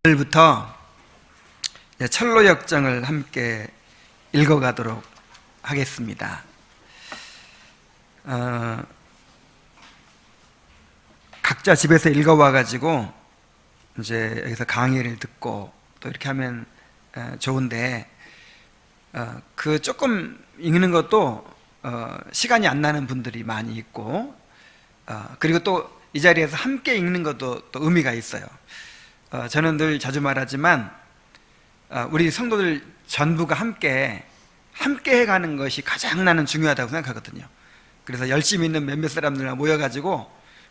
오늘부터 철로역정을 함께 읽어가도록 하겠습니다. 각자 집에서 읽어와가지고 이제 여기서 강의를 듣고 또 이렇게 하면 좋은데 그 조금 읽는 것도 시간이 안 나는 분들이 많이 있고 그리고 또 이 자리에서 함께 읽는 것도 또 의미가 있어요. 저는 늘 자주 말하지만 우리 성도들 전부가 함께 해가는 것이 가장 나는 중요하다고 생각하거든요. 그래서 열심히 있는 몇몇 사람들만 모여가지고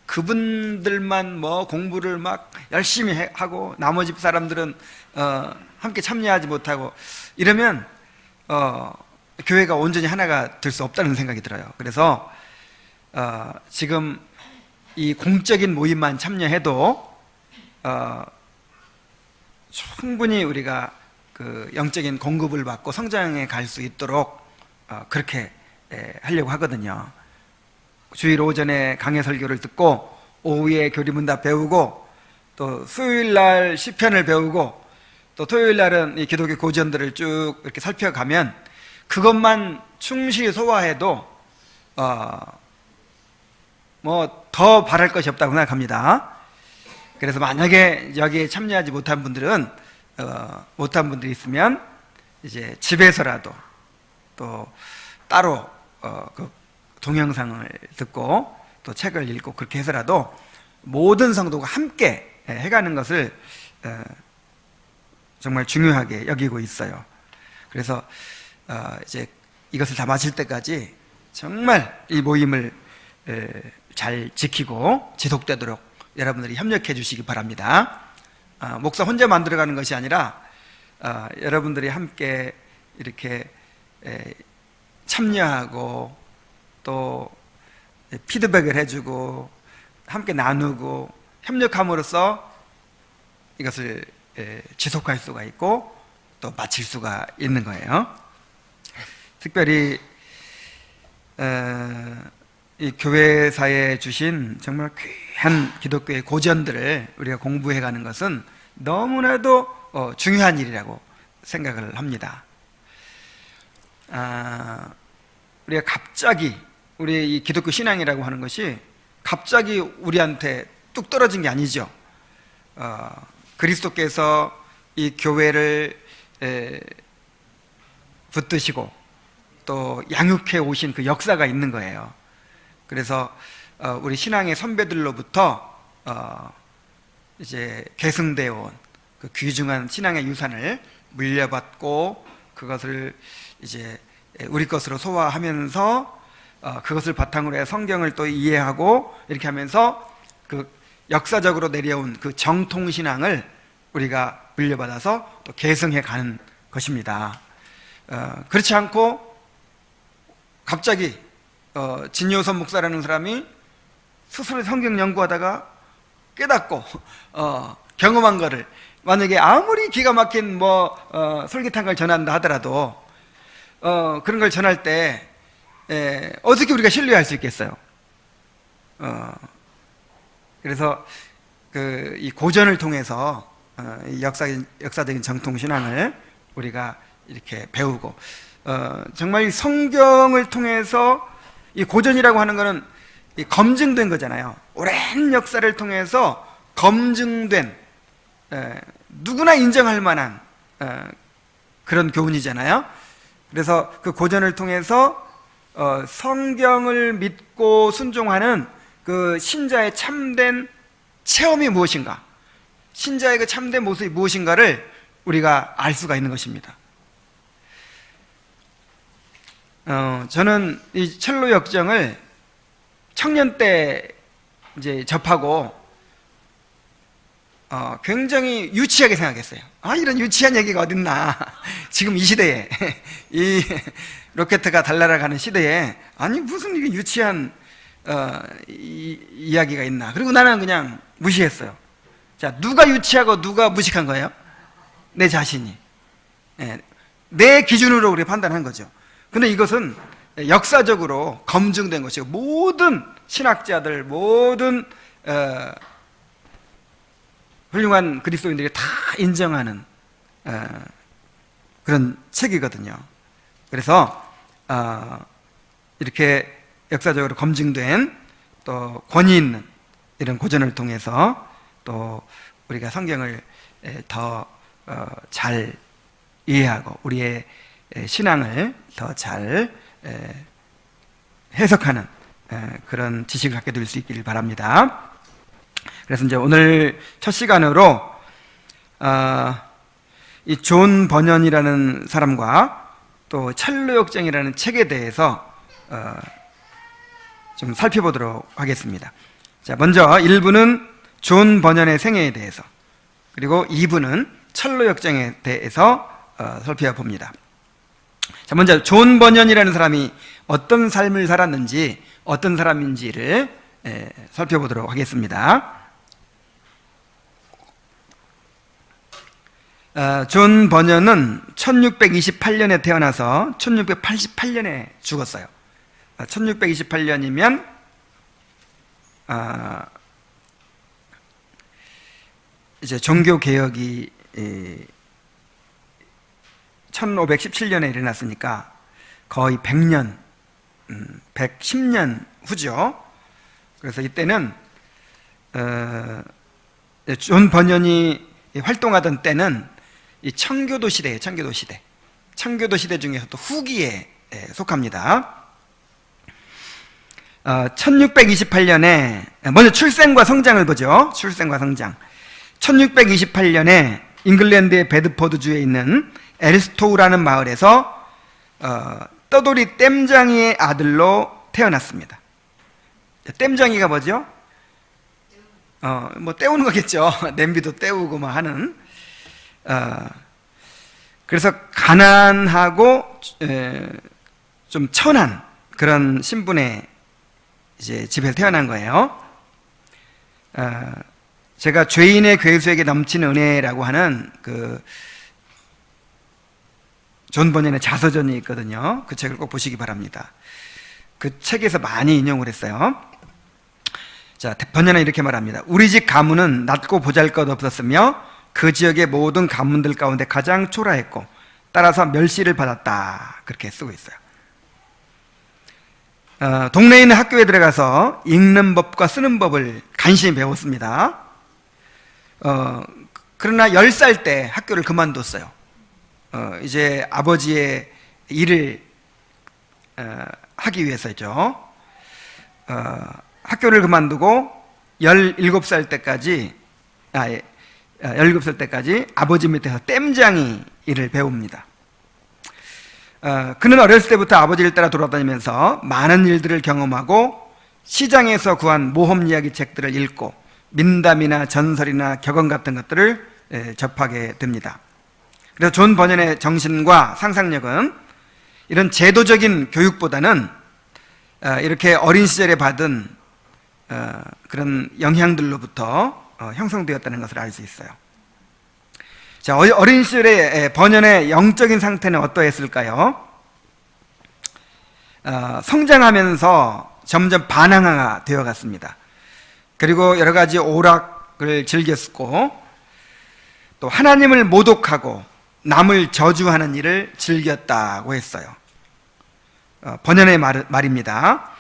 그분들만 뭐 공부를 막 열심히 하고 나머지 사람들은 함께 참여하지 못하고 이러면 교회가 온전히 하나가 될 수 없다는 생각이 들어요. 그래서 지금 이 공적인 모임만 참여해도 충분히 우리가 그 영적인 공급을 받고 성장해 갈 수 있도록 그렇게 하려고 하거든요. 주일 오전에 강해 설교를 듣고 오후에 교리문답 배우고 또 수요일 날 시편을 배우고 또 토요일 날은 이 기독교 고전들을 쭉 이렇게 살펴가면 그것만 충실히 소화해도 뭐 더 바랄 것이 없다고 생각합니다. 그래서 만약에 여기에 참여하지 못한 분들은 못한 분들이 있으면 이제 집에서라도 또 따로 그 동영상을 듣고 또 책을 읽고 그렇게 해서라도 모든 성도가 함께 해가는 것을 정말 중요하게 여기고 있어요. 그래서 이제 이것을 다 마칠 때까지 정말 이 모임을 잘 지키고 지속되도록 여러분들이 협력해 주시기 바랍니다. 목사 혼자 만들어가는 것이 아니라 여러분들이 함께 이렇게 참여하고 또 피드백을 해주고 함께 나누고 협력함으로써 이것을 지속할 수가 있고 또 마칠 수가 있는 거예요. 특별히 이 교회사에 주신 정말 귀한 기독교의 고전들을 우리가 공부해가는 것은 너무나도 중요한 일이라고 생각을 합니다. 우리가 갑자기 우리 이 기독교 신앙이라고 하는 것이 갑자기 우리한테 뚝 떨어진 게 아니죠. 그리스도께서 이 교회를 붙드시고 또 양육해 오신 그 역사가 있는 거예요. 그래서 우리 신앙의 선배들로부터 이제 계승되어 온 그 귀중한 신앙의 유산을 물려받고 그것을 이제 우리 것으로 소화하면서 그것을 바탕으로 해 성경을 또 이해하고 이렇게 하면서 그 역사적으로 내려온 그 정통신앙을 우리가 물려받아서 또 계승해 가는 것입니다. 그렇지 않고 갑자기 진요선 목사라는 사람이 스스로 성경 연구하다가 깨닫고 경험한 거를 만약에 아무리 기가 막힌 설계탄 걸 전한다 하더라도 그런 걸 전할 때 어떻게 우리가 신뢰할 수 있겠어요? 그래서 이 고전을 통해서 이 역사적인 정통신앙을 우리가 이렇게 배우고 정말 이 성경을 통해서 이 고전이라고 하는 것은 검증된 거잖아요. 오랜 역사를 통해서 검증된 누구나 인정할 만한 그런 교훈이잖아요. 그래서 그 고전을 통해서 성경을 믿고 순종하는 그 신자의 참된 체험이 무엇인가, 신자의 그 참된 모습이 무엇인가를 우리가 알 수가 있는 것입니다. 저는 이 철로 역정을 청년 때 이제 접하고 굉장히 유치하게 생각했어요. 이런 유치한 얘기가 어딨나. 지금 이 시대에 이 로켓가 달날아가는 시대에 무슨 이게 유치한 이야기가 있나. 그리고 나는 그냥 무시했어요. 자, 누가 유치하고 누가 무식한 거예요? 내 자신이. 내 기준으로 우리 판단한 거죠. 근데 이것은 역사적으로 검증된 것이고 모든 신학자들, 모든 훌륭한 그리스도인들이 다 인정하는 그런 책이거든요. 그래서 이렇게 역사적으로 검증된 또 권위 있는 이런 고전을 통해서 또 우리가 성경을 더 잘 이해하고 우리의 신앙을 더 잘 해석하는 그런 지식을 갖게 될 수 있기를 바랍니다. 그래서 이제 오늘 첫 시간으로 이 존 버년이라는 사람과 또 첼로역정이라는 책에 대해서 좀 살펴보도록 하겠습니다. 자, 먼저 1부는 존 버년의 생애에 대해서, 그리고 2부는 첼로역정에 대해서 살펴봅니다. 자, 먼저 존 버년이라는 사람이 어떤 삶을 살았는지, 어떤 사람인지를 살펴보도록 하겠습니다. 존 버년은 1628년에 태어나서 1688년에 죽었어요. 1628년이면 이제 종교 개혁이 1517년에 일어났으니까 거의 100년, 110년 후죠. 그래서 이때는 존 버년이 활동하던 때는 이 청교도 시대예요. 청교도 시대. 청교도 시대 중에서도 후기에 속합니다. 1628년에 먼저 출생과 성장을 보죠. 출생과 성장. 1628년에 잉글랜드의 베드포드주에 있는 에리스토우라는 마을에서 떠돌이 땜장이의 아들로 태어났습니다. 땜장이가 뭐죠? 뭐 때우는 거겠죠. 냄비도 때우고 뭐 하는. 그래서 가난하고 좀 천한 그런 신분의 이제 집에서 태어난 거예요. 제가 죄인의 괴수에게 넘치는 은혜라고 하는 그 존 버년의 자서전이 있거든요. 그 책을 꼭 보시기 바랍니다. 그 책에서 많이 인용을 했어요. 자, 버년은 이렇게 말합니다. 우리 집 가문은 낮고 보잘것없었으며 그 지역의 모든 가문들 가운데 가장 초라했고 따라서 멸시를 받았다. 그렇게 쓰고 있어요. 동네에 있는 학교에 들어가서 읽는 법과 쓰는 법을 간신히 배웠습니다. 그러나 10살 때 학교를 그만뒀어요. 이제 아버지의 일을 하기 위해서죠. 학교를 그만두고 17살 때까지 17살 때까지 아버지 밑에서 땜장이 일을 배웁니다. 그는 어렸을 때부터 아버지를 따라 돌아다니면서 많은 일들을 경험하고 시장에서 구한 모험 이야기 책들을 읽고 민담이나 전설이나 격언 같은 것들을 접하게 됩니다. 그래서 존 버년의 정신과 상상력은 이런 제도적인 교육보다는 이렇게 어린 시절에 받은 그런 영향들로부터 형성되었다는 것을 알 수 있어요. 자, 어린 시절의 버년의 영적인 상태는 어떠했을까요? 성장하면서 점점 반항아가 되어갔습니다. 그리고 여러 가지 오락을 즐겼고 또 하나님을 모독하고 남을 저주하는 일을 즐겼다고 했어요. 버년의 말입니다.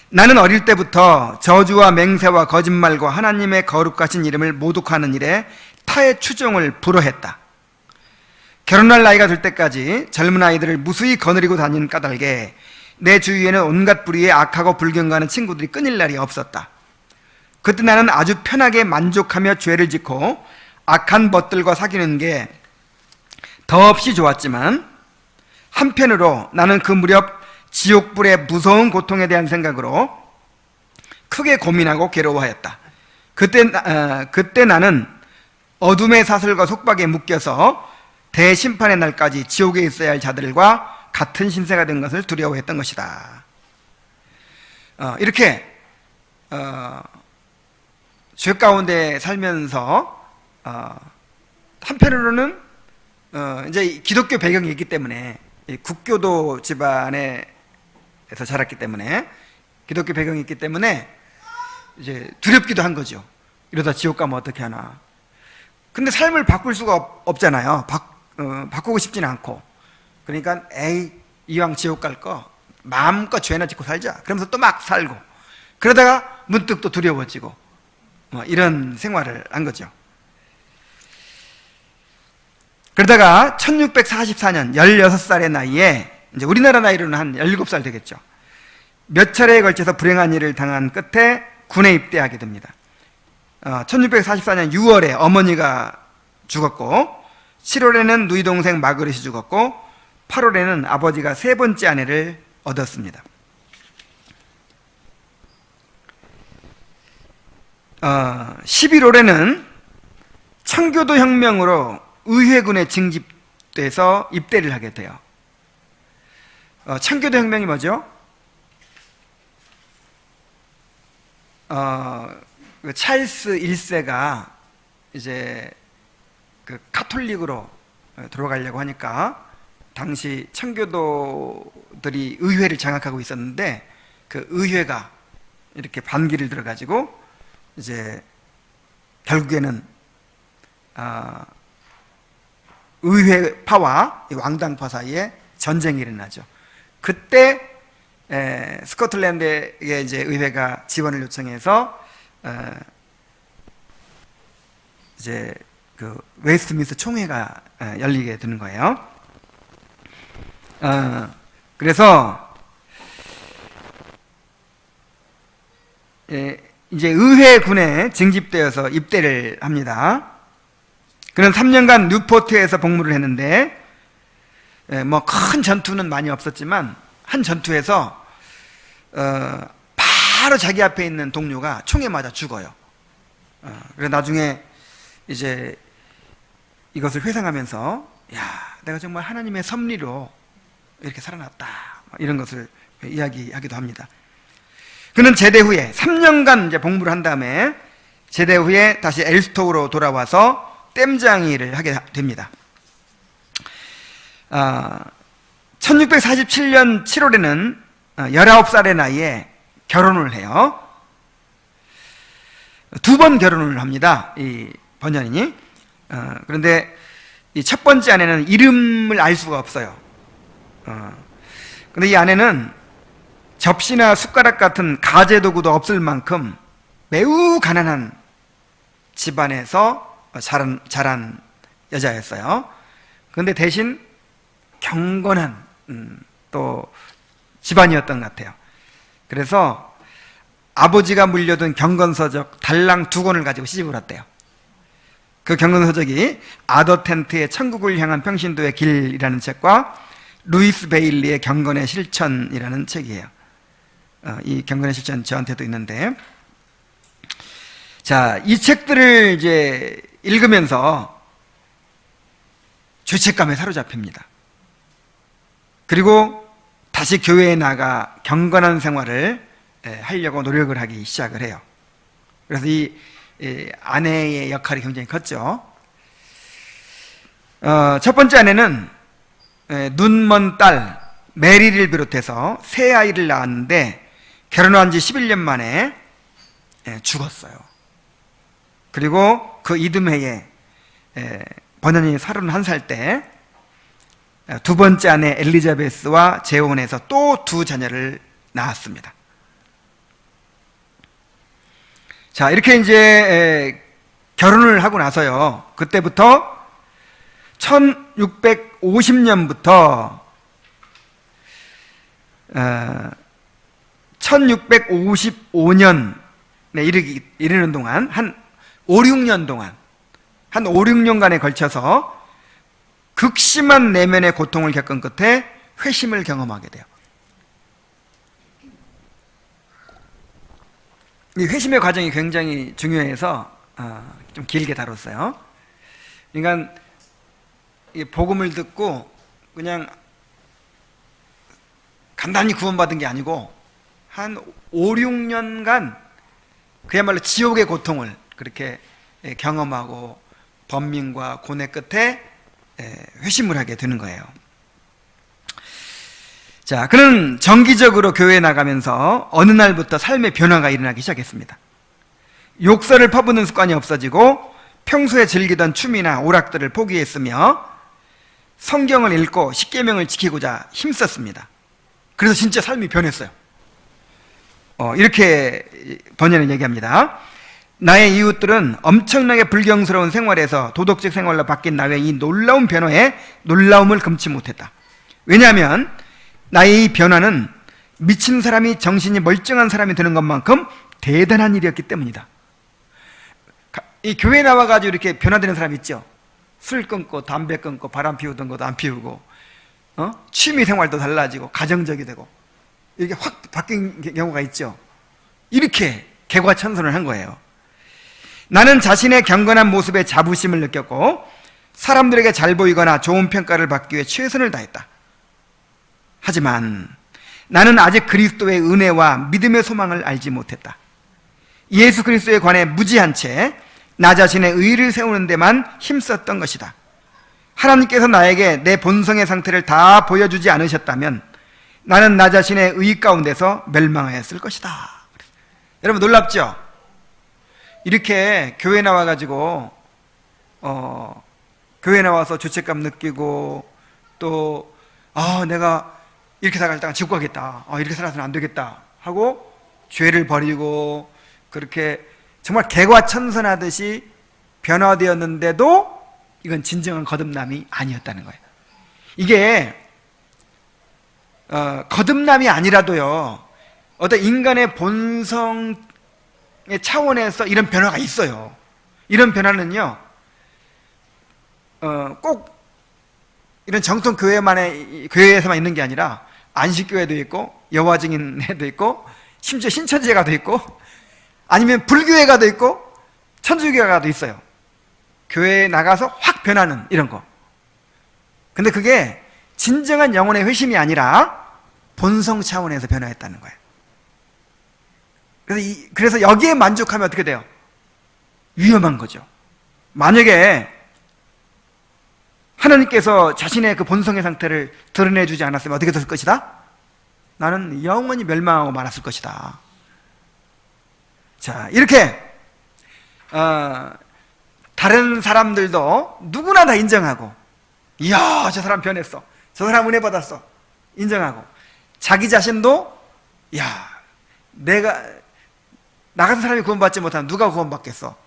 나는 어릴 때부터 저주와 맹세와 거짓말과 하나님의 거룩하신 이름을 모독하는 일에 타의 추종을 불허했다. 결혼할 나이가 될 때까지 젊은 아이들을 무수히 거느리고 다니는 까닭에 내 주위에는 온갖 부류의 악하고 불경가하는 친구들이 끊일 날이 없었다. 그때 나는 아주 편하게 만족하며 죄를 짓고 악한 벗들과 사귀는 게 더없이 좋았지만 한편으로 나는 그 무렵 지옥불의 무서운 고통에 대한 생각으로 크게 고민하고 괴로워하였다. 그때 나는 어둠의 사슬과 속박에 묶여서 대심판의 날까지 지옥에 있어야 할 자들과 같은 신세가 된 것을 두려워했던 것이다. 이렇게 죄 가운데 살면서 한편으로는 이제 기독교 배경이 있기 때문에 국교도 집안에서 자랐기 때문에 기독교 배경이 있기 때문에 이제 두렵기도 한 거죠. 이러다 지옥 가면 어떻게 하나. 근데 삶을 바꿀 수가 없잖아요. 바꾸고 싶지는 않고. 그러니까 에이, 이왕 지옥 갈 거 마음껏 죄나 짓고 살자. 그러면서 또 막 살고, 그러다가 문득 또 두려워지고, 이런 생활을 한 거죠. 그러다가 1644년 16살의 나이에, 이제 우리나라 나이로는 한 17살 되겠죠. 몇 차례에 걸쳐서 불행한 일을 당한 끝에 군에 입대하게 됩니다. 1644년 6월에 어머니가 죽었고, 7월에는 누이 동생 마그릿이 죽었고, 8월에는 아버지가 세 번째 아내를 얻었습니다. 11월에는 청교도 혁명으로 의회군에 징집돼서 입대를 하게 돼요. 청교도 혁명이 뭐죠? 그 찰스 1세가 이제 그 카톨릭으로 들어가려고 하니까 당시 청교도들이 의회를 장악하고 있었는데, 그 의회가 이렇게 반기를 들어가지고 이제 결국에는 의회파와 왕당파 사이에 전쟁이 일어나죠. 그때 스코틀랜드의 이제 의회가 지원을 요청해서 이제 그 웨스트민스터 총회가 열리게 되는 거예요. 그래서 이제 의회군에 징집되어서 입대를 합니다. 그는 3년간 뉴포트에서 복무를 했는데, 뭐 큰 전투는 많이 없었지만 한 전투에서 바로 자기 앞에 있는 동료가 총에 맞아 죽어요. 그래서 나중에 이제 이것을 회상하면서, 야, 내가 정말 하나님의 섭리로 이렇게 살아났다, 이런 것을 이야기하기도 합니다. 그는 제대 후에 3년간 이제 복무를 한 다음에 제대 후에 다시 엘스토우로 돌아와서 댐장이를 하게 됩니다. 1647년 7월에는 19살의 나이에 결혼을 해요. 두 번 결혼을 합니다, 이 번연인이. 그런데 이 첫 번째 아내는 이름을 알 수가 없어요. 근데 이 아내는 접시나 숟가락 같은 가재 도구도 없을 만큼 매우 가난한 집안에서 자란 여자였어요. 그런데 대신 경건한 또 집안이었던 것 같아요. 그래서 아버지가 물려둔 경건서적 달랑 2권을 가지고 시집을 왔대요. 그 경건서적이 아더 텐트의 천국을 향한 평신도의 길이라는 책과 루이스 베일리의 경건의 실천이라는 책이에요. 이 경건의 실천 저한테도 있는데, 자, 이 책들을 이제 읽으면서 죄책감에 사로잡힙니다. 그리고 다시 교회에 나가 경건한 생활을 하려고 노력을 하기 시작을 해요. 그래서 이 아내의 역할이 굉장히 컸죠. 첫 번째 아내는 눈먼 딸 메리를 비롯해서 세 아이를 낳았는데, 결혼한 지 11년 만에 죽었어요. 그리고 그 이듬해에 번연이 31살 때 두 번째 아내 엘리자베스와 재혼해서 또 두 자녀를 낳았습니다. 자, 이렇게 이제 결혼을 하고 나서요, 그때부터 1650년부터 1655년에 이르는 동안 한 5, 6년간에 걸쳐서 극심한 내면의 고통을 겪은 끝에 회심을 경험하게 돼요. 이 회심의 과정이 굉장히 중요해서 좀 길게 다뤘어요. 그러니까 이 복음을 듣고 그냥 간단히 구원받은 게 아니고 한 5, 6년간 그야말로 지옥의 고통을 그렇게 경험하고 번민과 고뇌 끝에 회심을 하게 되는 거예요. 자, 그는 정기적으로 교회에 나가면서 어느 날부터 삶의 변화가 일어나기 시작했습니다. 욕설을 퍼붓는 습관이 없어지고 평소에 즐기던 춤이나 오락들을 포기했으며 성경을 읽고 십계명을 지키고자 힘썼습니다. 그래서 진짜 삶이 변했어요. 이렇게 번연은 얘기합니다. 나의 이웃들은 엄청나게 불경스러운 생활에서 도덕적 생활로 바뀐 나의 이 놀라운 변화에 놀라움을 금치 못했다. 왜냐하면 나의 이 변화는 미친 사람이 정신이 멀쩡한 사람이 되는 것만큼 대단한 일이었기 때문이다. 이 교회 나와가지고 이렇게 변화되는 사람 있죠. 술 끊고 담배 끊고 바람 피우던 것도 안 피우고 취미 생활도 달라지고 가정적이 되고 이렇게 확 바뀐 경우가 있죠. 이렇게 개과천선을 한 거예요. 나는 자신의 경건한 모습에 자부심을 느꼈고 사람들에게 잘 보이거나 좋은 평가를 받기 위해 최선을 다했다. 하지만 나는 아직 그리스도의 은혜와 믿음의 소망을 알지 못했다. 예수 그리스도에 관해 무지한 채 나 자신의 의를 세우는 데만 힘썼던 것이다. 하나님께서 나에게 내 본성의 상태를 다 보여주지 않으셨다면 나는 나 자신의 의 가운데서 멸망하였을 것이다. 여러분 놀랍죠? 이렇게 교회 나와가지고 교회 나와서 죄책감 느끼고 또 내가 이렇게 살다가 지옥 가겠다, 이렇게 살아서는 안 되겠다 하고 죄를 버리고 그렇게 정말 개과천선하듯이 변화되었는데도 이건 진정한 거듭남이 아니었다는 거예요. 이게 거듭남이 아니라도요, 어떤 인간의 본성의 차원에서 이런 변화가 있어요. 이런 변화는요, 꼭 이런 정통 교회에서만 있는 게 아니라 안식교회도 있고 여호와 증인회도 있고 심지어 신천지회가도 있고 아니면 불교회가도 있고 천주교회가도 있어요. 교회에 나가서 확 변하는 이런 거. 근데 그게 진정한 영혼의 회심이 아니라 본성 차원에서 변화했다는 거예요. 그래서 여기에 만족하면 어떻게 돼요? 위험한 거죠. 만약에 하나님께서 자신의 그 본성의 상태를 드러내주지 않았으면 어떻게 됐을 것이다? 나는 영원히 멸망하고 말았을 것이다. 자, 이렇게 다른 사람들도 누구나 다 인정하고, 이야, 저 사람 변했어, 저 사람 은혜 받았어, 인정하고, 자기 자신도 야, 내가 나 같은 사람이 구원받지 못하면 누가 구원받겠어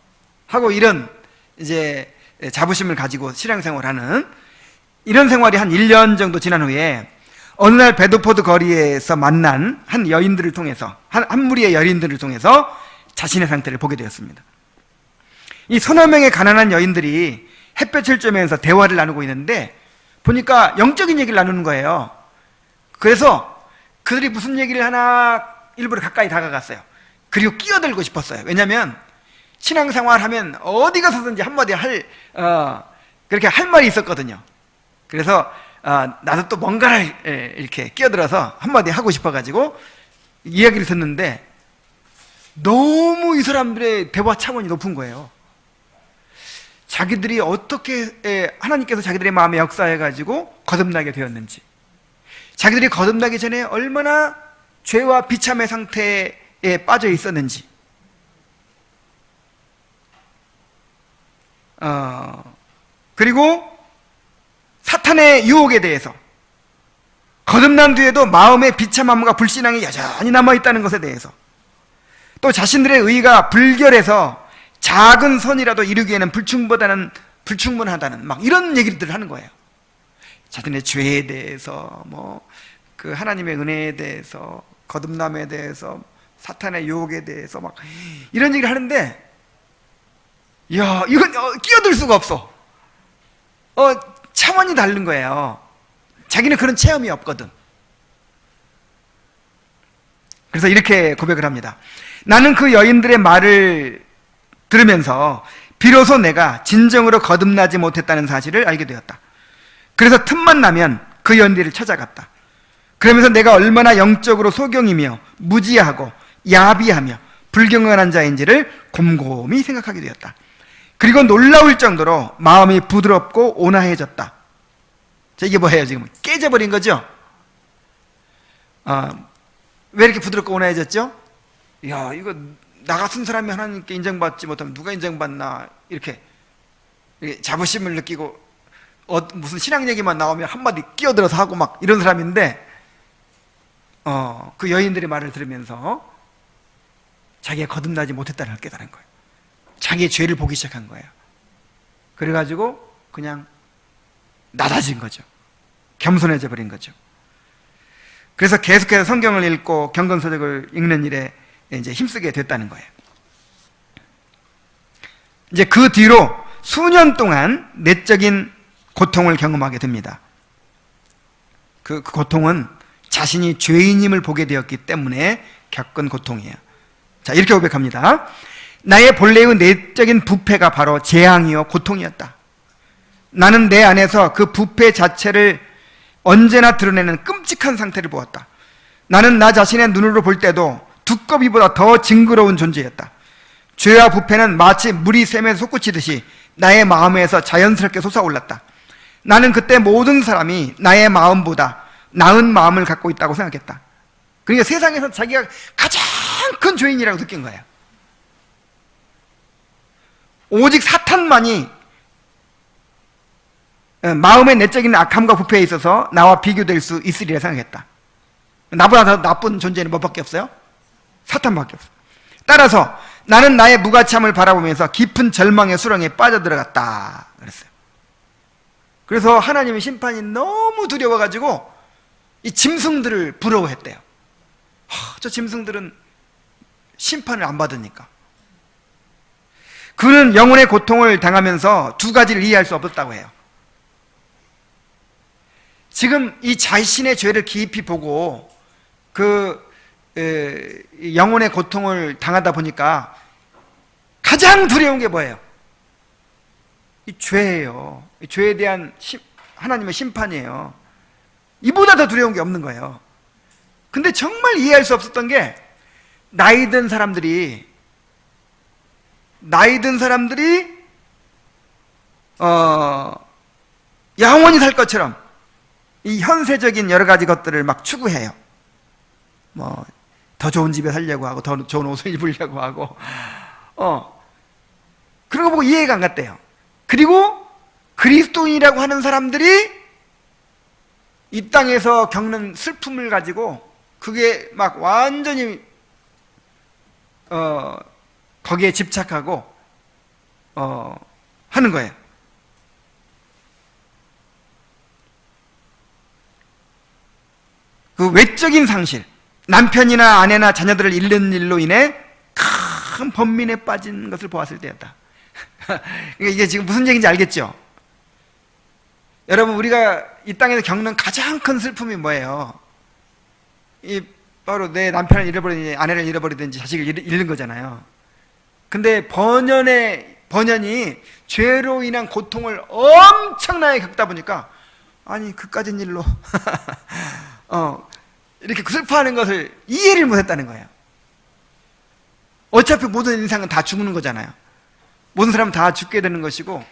하고 이런 이제 자부심을 가지고 신앙생활하는 이런 생활이 한 1년 정도 지난 후에 어느 날 베드포드 거리에서 만난 한 여인들을 통해서 한 무리의 여인들을 통해서 자신의 상태를 보게 되었습니다. 이 서너 명의 가난한 여인들이 햇볕을 쬐면서 대화를 나누고 있는데 보니까 영적인 얘기를 나누는 거예요. 그래서 그들이 무슨 얘기를 하나 일부러 가까이 다가갔어요. 그리고 끼어들고 싶었어요. 왜냐하면 신앙생활 하면 어디 가서든지 한마디 그렇게 할 말이 있었거든요. 그래서 나도 또 뭔가를 이렇게 끼어들어서 한마디 하고 싶어가지고 이야기를 듣는데 너무 이 사람들의 대화 차원이 높은 거예요. 자기들이 어떻게 하나님께서 자기들의 마음에 역사해가지고 거듭나게 되었는지, 자기들이 거듭나기 전에 얼마나 죄와 비참의 상태에 빠져 있었는지, 그리고 사탄의 유혹에 대해서, 거듭난 뒤에도 마음의 비참함과 불신앙이 여전히 남아있다는 것에 대해서, 또 자신들의 의가 불결해서 작은 선이라도 이루기에는 불충분하다는 막 이런 얘기들을 하는 거예요. 자신의 죄에 대해서, 그 하나님의 은혜에 대해서, 거듭남에 대해서, 사탄의 유혹에 대해서 막 이런 얘기를 하는데, 이야, 이건 끼어들 수가 없어. 차원이 다른 거예요. 자기는 그런 체험이 없거든. 그래서 이렇게 고백을 합니다. 나는 그 여인들의 말을 들으면서 비로소 내가 진정으로 거듭나지 못했다는 사실을 알게 되었다. 그래서 틈만 나면 그 여인들을 찾아갔다. 그러면서 내가 얼마나 영적으로 소경이며 무지하고 야비하며 불경건한 자인지를 곰곰이 생각하게 되었다. 그리고 놀라울 정도로 마음이 부드럽고 온화해졌다. 자, 이게 뭐예요? 지금 깨져버린 거죠? 왜 이렇게 부드럽고 온화해졌죠? 이거 나 같은 사람이 하나님께 인정받지 못하면 누가 인정받나, 이렇게 자부심을 느끼고 무슨 신앙 얘기만 나오면 한마디 끼어들어서 하고 막 이런 사람인데 그 여인들의 말을 들으면서 자기가 거듭나지 못했다는 걸 깨달은 거예요. 자기의 죄를 보기 시작한 거예요. 그래가지고 그냥 낮아진 거죠. 겸손해져 버린 거죠. 그래서 계속해서 성경을 읽고 경건서적을 읽는 일에 이제 힘쓰게 됐다는 거예요. 이제 그 뒤로 수년 동안 내적인 고통을 경험하게 됩니다. 그 고통은 자신이 죄인임을 보게 되었기 때문에 겪은 고통이에요. 자, 이렇게 고백합니다. 나의 본래의 내적인 부패가 바로 재앙이요 고통이었다. 나는 내 안에서 그 부패 자체를 언제나 드러내는 끔찍한 상태를 보았다. 나는 나 자신의 눈으로 볼 때도 두꺼비보다 더 징그러운 존재였다. 죄와 부패는 마치 물이 샘에서 솟구치듯이 나의 마음에서 자연스럽게 솟아올랐다. 나는 그때 모든 사람이 나의 마음보다 나은 마음을 갖고 있다고 생각했다. 그러니까 세상에서 자기가 가장 큰 죄인이라고 느낀 거예요. 오직 사탄만이 마음의 내적인 악함과 부패에 있어서 나와 비교될 수 있으리라 생각했다. 나보다 더 나쁜 존재는 뭐밖에 없어요? 사탄밖에 없어요. 따라서 나는 나의 무가참을 바라보면서 깊은 절망의 수렁에 빠져들어갔다 그랬어요. 그래서 하나님의 심판이 너무 두려워가지고 이 짐승들을 부러워했대요. 저 짐승들은 심판을 안 받으니까. 그는 영혼의 고통을 당하면서 두 가지를 이해할 수 없었다고 해요. 지금 이 자신의 죄를 깊이 보고 영혼의 고통을 당하다 보니까 가장 두려운 게 뭐예요? 이 죄예요. 이 죄에 대한 하나님의 심판이에요. 이보다 더 두려운 게 없는 거예요. 근데 정말 이해할 수 없었던 게 나이 든 사람들이 영원히 살 것처럼 이 현세적인 여러 가지 것들을 막 추구해요. 뭐 더 좋은 집에 살려고 하고 더 좋은 옷을 입으려고 하고 그런 거 보고 이해가 안 갔대요. 그리고 그리스도인이라고 하는 사람들이 이 땅에서 겪는 슬픔을 가지고 그게 막 완전히 거기에 집착하고 하는 거예요. 그 외적인 상실, 남편이나 아내나 자녀들을 잃는 일로 인해 큰 번민에 빠진 것을 보았을 때였다. 이게 지금 무슨 얘기인지 알겠죠? 여러분, 우리가 이 땅에서 겪는 가장 큰 슬픔이 뭐예요? 바로 내 남편을 잃어버리든지 아내를 잃어버리든지 자식을 잃는 거잖아요. 근데 번연이 죄로 인한 고통을 엄청나게 겪다 보니까 아니 그까진 일로 이렇게 슬퍼하는 것을 이해를 못했다는 거예요. 어차피 모든 인생은 다 죽는 거잖아요. 모든 사람은 다 죽게 되는 것이고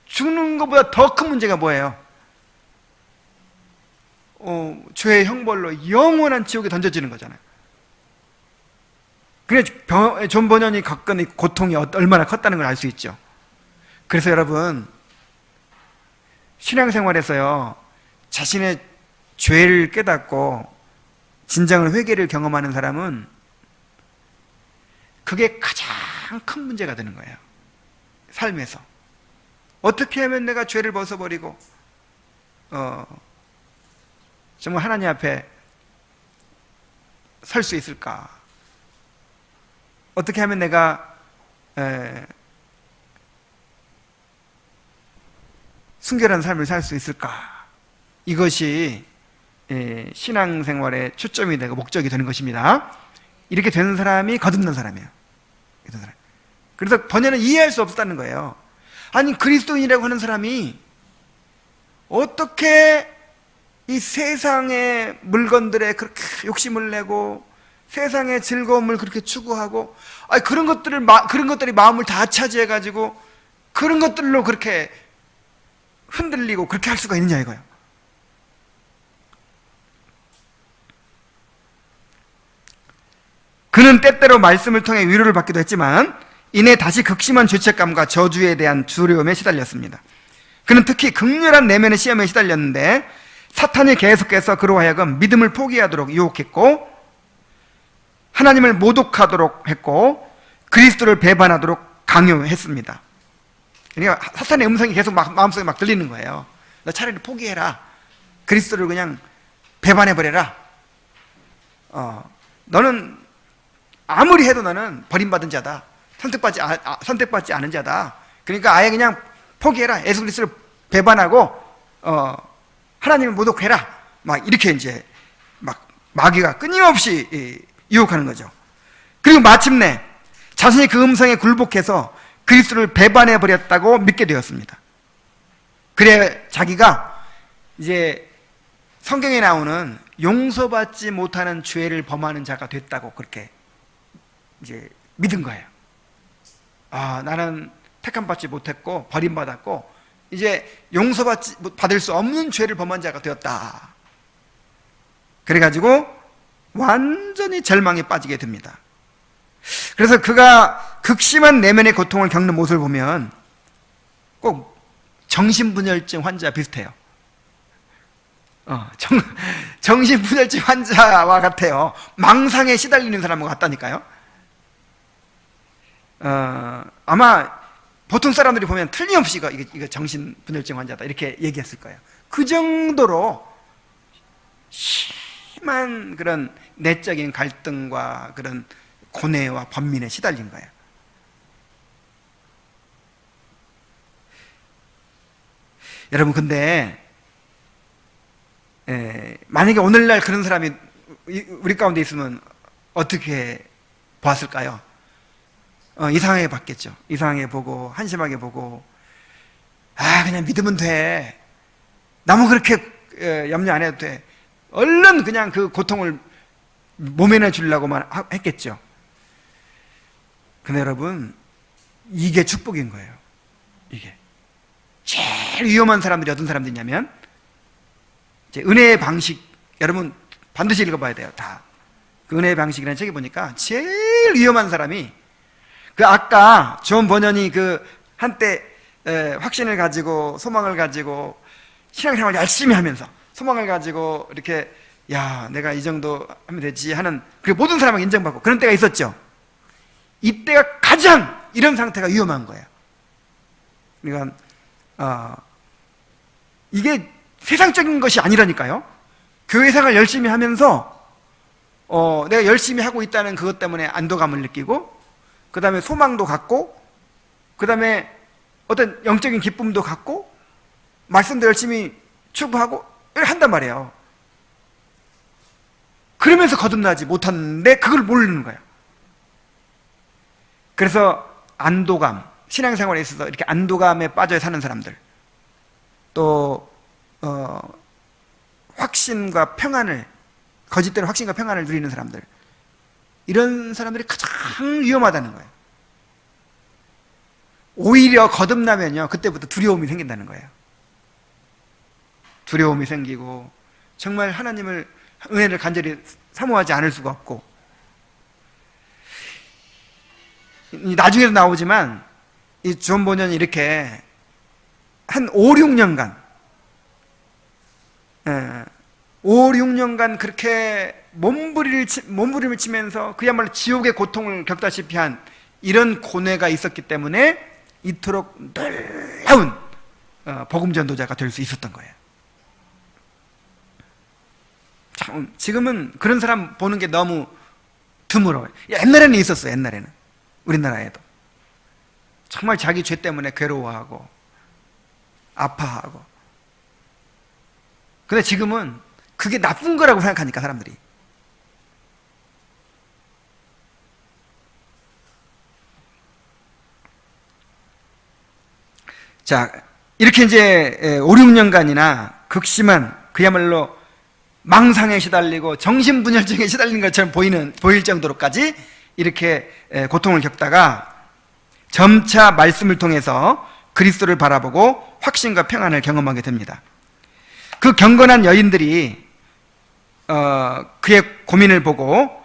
죽는 것보다 더 큰 문제가 뭐예요? 죄의 형벌로 영원한 지옥에 던져지는 거잖아요. 그래 존 버년이 겪은 이 고통이 얼마나 컸다는 걸 알 수 있죠. 그래서 여러분, 신앙생활에서요 자신의 죄를 깨닫고 진정한 회개를 경험하는 사람은 그게 가장 큰 문제가 되는 거예요. 삶에서 어떻게 하면 내가 죄를 벗어버리고 정말 하나님 앞에 설 수 있을까? 어떻게 하면 내가 순결한 삶을 살 수 있을까? 이것이 신앙생활의 초점이 되고 목적이 되는 것입니다. 이렇게 되는 사람이 거듭난 사람이에요. 그래서 번연은 이해할 수 없었다는 거예요. 아니 그리스도인이라고 하는 사람이 어떻게 이 세상의 물건들에 그렇게 욕심을 내고 세상의 즐거움을 그렇게 추구하고 그런 것들이 마음을 다 차지해가지고 그런 것들로 그렇게 흔들리고 그렇게 할 수가 있느냐 이거예요. 그는 때때로 말씀을 통해 위로를 받기도 했지만 이내 다시 극심한 죄책감과 저주에 대한 두려움에 시달렸습니다. 그는 특히 극렬한 내면의 시험에 시달렸는데 사탄이 계속해서 그로 하여금 믿음을 포기하도록 유혹했고 하나님을 모독하도록 했고 그리스도를 배반하도록 강요했습니다. 그러니까 사탄의 음성이 계속 마음속에 막 들리는 거예요. 너 차라리 포기해라. 그리스도를 그냥 배반해버려라. 너는 아무리 해도 너는 버림받은 자다. 선택받지 않은 자다. 그러니까 아예 그냥 포기해라. 예수 그리스도를 배반하고 하나님을 모독해라. 막 이렇게 이제 막 마귀가 끊임없이 유혹하는 거죠. 그리고 마침내 자신이 그 음성에 굴복해서 그리스도를 배반해 버렸다고 믿게 되었습니다. 그래 자기가 이제 성경에 나오는 용서받지 못하는 죄를 범하는 자가 됐다고 그렇게 이제 믿은 거예요. 나는 택함받지 못했고 버림받았고 이제 받을 수 없는 죄를 범한 자가 되었다. 그래가지고 완전히 절망에 빠지게 됩니다. 그래서 그가 극심한 내면의 고통을 겪는 모습을 보면 꼭 정신분열증 환자 비슷해요. 정신분열증 환자와 같아요. 망상에 시달리는 사람과 같다니까요. 아마 보통 사람들이 보면 틀림없이 이거 정신분열증 환자다 이렇게 얘기했을 거예요. 그 정도로 심한 그런 내적인 갈등과 그런 고뇌와 번민에 시달린 거예요. 여러분 근데 만약에 오늘날 그런 사람이 우리 가운데 있으면 어떻게 보았을까요? 이상하게 봤겠죠. 이상하게 보고 한심하게 보고 그냥 믿으면 돼. 너무 그렇게 염려 안 해도 돼. 얼른 그냥 그 고통을 몸에나 주려고만 했겠죠. 근데 여러분 이게 축복인 거예요. 이게 제일 위험한 사람들이 어떤 사람들이냐면 이제 은혜의 방식, 여러분 반드시 읽어봐야 돼요. 다 그 은혜의 방식이라는 책에 보니까 제일 위험한 사람이 그 아까 존 버년이 그 한때 확신을 가지고 소망을 가지고 신앙생활 열심히 하면서 소망을 가지고 이렇게 내가 이 정도 하면 되지 하는 그 모든 사람에게 인정받고 그런 때가 있었죠. 이때가 가장 이런 상태가 위험한 거예요. 그러니까 이게 세상적인 것이 아니라니까요. 교회 생활 열심히 하면서 내가 열심히 하고 있다는 그것 때문에 안도감을 느끼고 그 다음에 소망도 갖고 그 다음에 어떤 영적인 기쁨도 갖고 말씀도 열심히 추구하고 한단 말이에요. 그러면서 거듭나지 못하는데 그걸 모르는 거예요. 그래서 안도감, 신앙생활에 있어서 이렇게 안도감에 빠져 사는 사람들, 또 확신과 평안을, 거짓대로 확신과 평안을 누리는 사람들, 이런 사람들이 가장 위험하다는 거예요. 오히려 거듭나면요 그때부터 두려움이 생긴다는 거예요. 두려움이 생기고 정말 하나님을 은혜를 간절히 사모하지 않을 수가 없고, 나중에도 나오지만 이 존 보년이 이렇게 한 5, 6년간 5, 6년간 그렇게 몸부림을 치면서 그야말로 지옥의 고통을 겪다시피 한 이런 고뇌가 있었기 때문에 이토록 놀라운 복음 전도자가 될 수 있었던 거예요. 참, 지금은 그런 사람 보는 게 너무 드물어요. 옛날에는 있었어요. 옛날에는 우리나라에도 정말 자기 죄 때문에 괴로워하고 아파하고. 근데 지금은 그게 나쁜 거라고 생각하니까 사람들이. 자, 이렇게 이제 5, 6년간이나 극심한 그야말로 망상에 시달리고 정신분열증에 시달리는 것처럼 보일 정도로까지 이렇게 고통을 겪다가 점차 말씀을 통해서 그리스도를 바라보고 확신과 평안을 경험하게 됩니다. 그 경건한 여인들이 그의 고민을 보고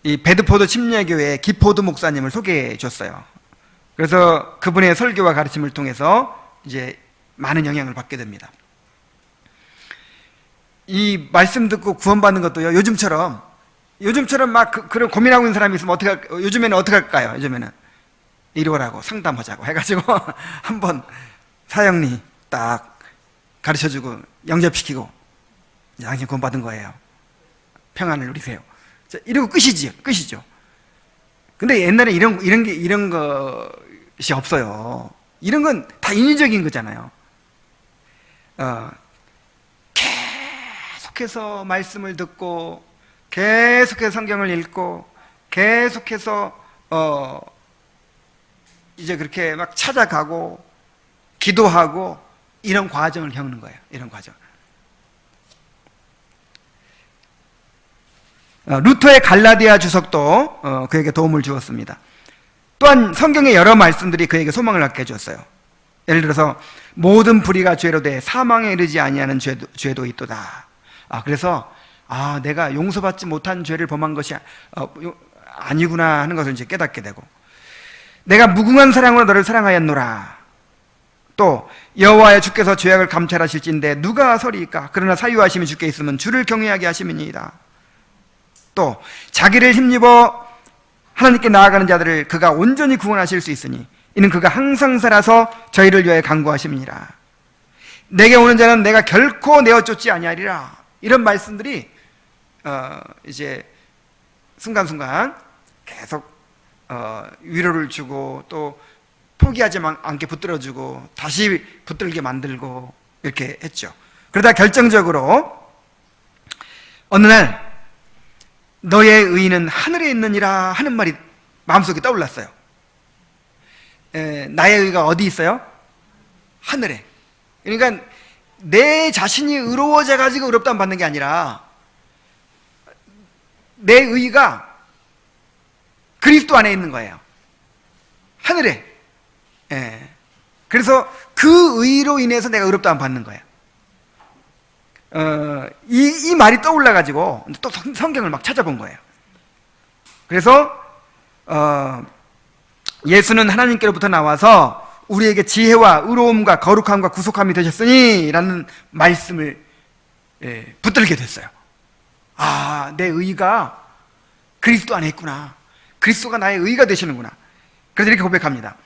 이 베드포드 침례교회 기포드 목사님을 소개해 줬어요. 그래서 그분의 설교와 가르침을 통해서 이제 많은 영향을 받게 됩니다. 이 말씀 듣고 구원받는 것도요, 요즘처럼 막 그런 고민하고 있는 사람이 있으면 요즘에는 어떻게 할까요? 요즘에는 이리 오라고 상담하자고 해가지고 한번 사형리 딱 가르쳐주고 영접시키고 당신 구원받은 거예요. 평안을 누리세요. 이러고 끝이죠. 근데 옛날에 이런 것이 없어요. 이런 건 다 인위적인 거잖아요. 계속해서 말씀을 듣고, 계속해서 성경을 읽고, 계속해서 이제 그렇게 막 찾아가고, 기도하고, 이런 과정을 겪는 거예요. 이런 과정. 루터의 갈라디아 주석도 그에게 도움을 주었습니다. 또한 성경의 여러 말씀들이 그에게 소망을 갖게 해주었어요. 예를 들어서 모든 불의가 죄로 돼 사망에 이르지 아니하는 죄도 있도다. 그래서 내가 용서받지 못한 죄를 범한 것이 아니구나 하는 것을 이제 깨닫게 되고, 내가 무궁한 사랑으로 너를 사랑하였노라. 또 여호와의 주께서 죄악을 감찰하실진데 누가 서리이까? 그러나 사유하심이 주께 있으면 주를 경외하게 하심이니이다. 또 자기를 힘입어 하나님께 나아가는 자들을 그가 온전히 구원하실 수 있으니 이는 그가 항상 살아서 저희를 위하여 간구하심이니라. 내게 오는 자는 내가 결코 내어 쫓지 아니하리라. 이런 말씀들이 이제 순간순간 계속 위로를 주고, 또 포기하지 않게 붙들어주고, 다시 붙들게 만들고, 이렇게 했죠. 그러다 결정적으로 어느 날 너의 의의는 하늘에 있느니라 하는 말이 마음속에 떠올랐어요. 나의 의의가 어디 있어요? 하늘에. 그러니까 내 자신이 의로워져 가지고 의롭다함 받는 게 아니라 내 의의가 그리스도 안에 있는 거예요. 하늘에. 그래서 그 의의로 인해서 내가 의롭다함 받는 거예요. 이 말이 떠올라 가지고 또 성경을 막 찾아본 거예요. 그래서 예수는 하나님께로부터 나와서 우리에게 지혜와 의로움과 거룩함과 구속함이 되셨으니 라는 말씀을 붙들게 됐어요. 내 의의가 그리스도 안에 있구나. 그리스도가 나의 의의가 되시는구나. 그래서 이렇게 고백합니다.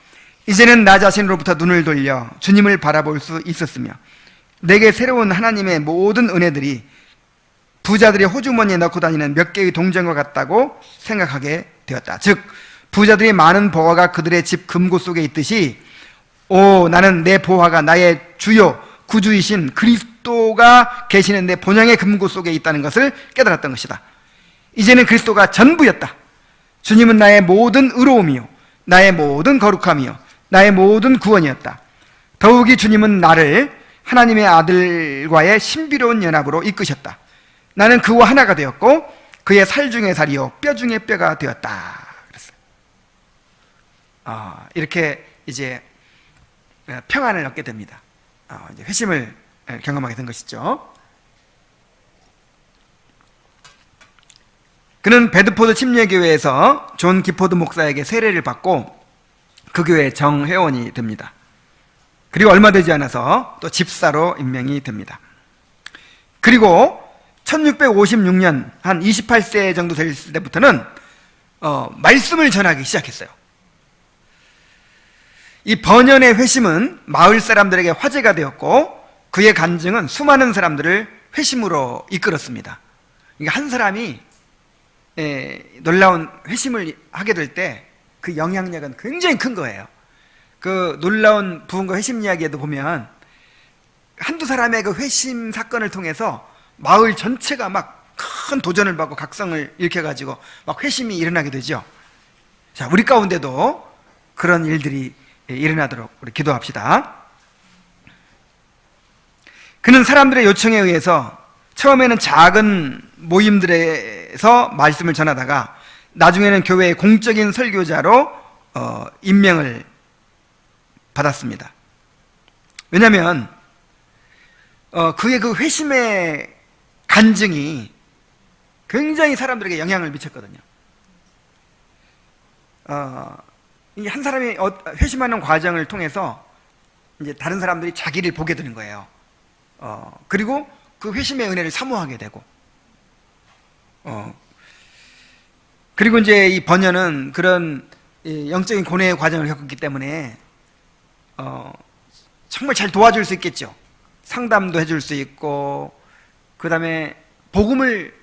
이제는 나 자신으로부터 눈을 돌려 주님을 바라볼 수 있었으며 내게 새로운 하나님의 모든 은혜들이 부자들이 호주머니에 넣고 다니는 몇 개의 동전과 같다고 생각하게 되었다. 즉 부자들이 많은 보화가 그들의 집 금고 속에 있듯이 나는 내 보화가 나의 주요 구주이신 그리스도가 계시는 내 본향의 금고 속에 있다는 것을 깨달았던 것이다. 이제는 그리스도가 전부였다. 주님은 나의 모든 의로움이요 나의 모든 거룩함이요 나의 모든 구원이었다. 더욱이 주님은 나를 하나님의 아들과의 신비로운 연합으로 이끄셨다. 나는 그와 하나가 되었고 그의 살 중에 살이요 뼈 중에 뼈가 되었다. 그랬어요. 이렇게 이제 평안을 얻게 됩니다. 이제 회심을 경험하게 된 것이죠. 그는 베드포드 침례교회에서 존 기포드 목사에게 세례를 받고 그 교회 정회원이 됩니다. 그리고 얼마 되지 않아서 또 집사로 임명이 됩니다. 그리고 1656년 한 28세 정도 될 때부터는 말씀을 전하기 시작했어요. 이 번연의 회심은 마을 사람들에게 화제가 되었고 그의 간증은 수많은 사람들을 회심으로 이끌었습니다. 그러니까 한 사람이 놀라운 회심을 하게 될 때 그 영향력은 굉장히 큰 거예요. 그 놀라운 부흥과 회심 이야기에도 보면 한두 사람의 그 회심 사건을 통해서 마을 전체가 막 큰 도전을 받고 각성을 일으켜가지고 막 회심이 일어나게 되죠. 자, 우리 가운데도 그런 일들이 일어나도록 우리 기도합시다. 그는 사람들의 요청에 의해서 처음에는 작은 모임들에서 말씀을 전하다가 나중에는 교회의 공적인 설교자로 임명을 받았습니다. 왜냐하면 그의 그 회심의 간증이 굉장히 사람들에게 영향을 미쳤거든요. 이 한 사람이 회심하는 과정을 통해서 이제 다른 사람들이 자기를 보게 되는 거예요. 그리고 그 회심의 은혜를 사모하게 되고, 그리고 이제 이 번연은 그런 이 영적인 고뇌의 과정을 겪었기 때문에 정말 잘 도와줄 수 있겠죠. 상담도 해줄 수 있고, 그 다음에 복음을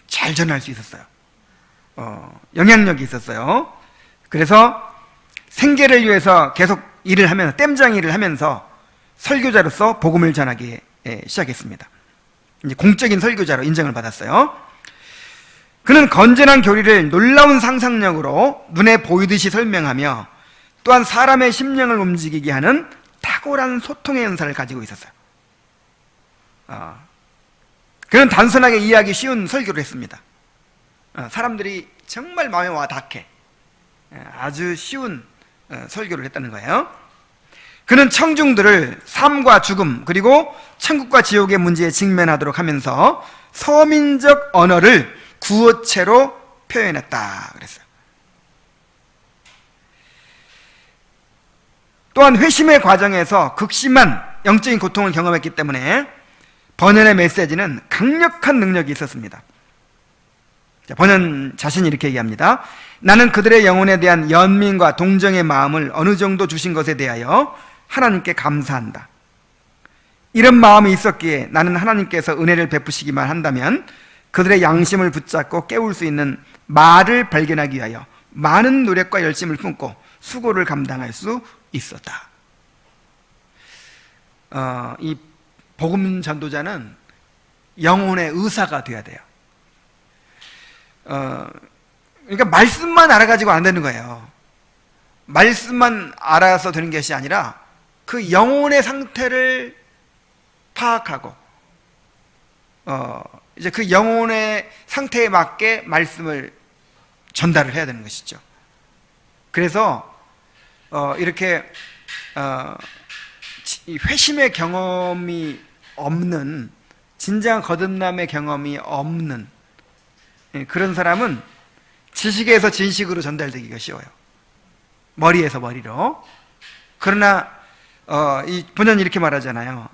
잘 전할 수 있었어요. 영향력이 있었어요. 그래서 생계를 위해서 계속 일을 하면서, 땜장 일을 하면서 설교자로서 복음을 전하기 시작했습니다. 이제 공적인 설교자로 인정을 받았어요. 그는 건전한 교리를 놀라운 상상력으로 눈에 보이듯이 설명하며 또한 사람의 심령을 움직이게 하는 탁월한 소통의 연사를 가지고 있었어요. 그는 단순하게 이해하기 쉬운 설교를 했습니다. 사람들이 정말 마음에 와 닿게 아주 쉬운 설교를 했다는 거예요. 그는 청중들을 삶과 죽음 그리고 천국과 지옥의 문제에 직면하도록 하면서 서민적 언어를 구어체로 표현했다 그랬어요. 또한 회심의 과정에서 극심한 영적인 고통을 경험했기 때문에 번연의 메시지는 강력한 능력이 있었습니다. 번연 자신이 이렇게 얘기합니다. 나는 그들의 영혼에 대한 연민과 동정의 마음을 어느 정도 주신 것에 대하여 하나님께 감사한다. 이런 마음이 있었기에 나는 하나님께서 은혜를 베푸시기만 한다면 그들의 양심을 붙잡고 깨울 수 있는 말을 발견하기 위하여 많은 노력과 열심을 품고 수고를 감당할 수 있었다. 이 복음 전도자는 영혼의 의사가 되어야 돼요. 그러니까 말씀만 알아가지고 안 되는 거예요. 말씀만 알아서 되는 것이 아니라 그 영혼의 상태를 파악하고 이제 그 영혼의 상태에 맞게 말씀을 전달을 해야 되는 것이죠. 그래서 이렇게 이 회심의 경험이 없는, 진정한 거듭남의 경험이 없는 그런 사람은 지식에서 진식으로 전달되기가 쉬워요. 머리에서 머리로. 그러나 이 본연이 이렇게 말하잖아요.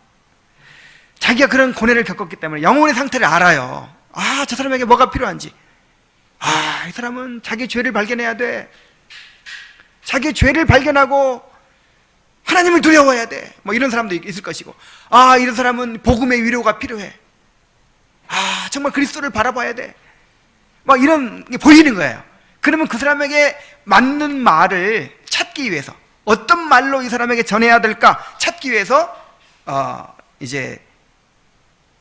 자기가 그런 고뇌를 겪었기 때문에 영혼의 상태를 알아요. 저 사람에게 뭐가 필요한지. 이 사람은 자기 죄를 발견해야 돼. 자기 죄를 발견하고 하나님을 두려워해야 돼. 뭐 이런 사람도 있을 것이고, 이런 사람은 복음의 위로가 필요해. 정말 그리스도를 바라봐야 돼. 막 이런 게 보이는 거예요. 그러면 그 사람에게 맞는 말을 찾기 위해서, 어떤 말로 이 사람에게 전해야 될까 찾기 위해서 이제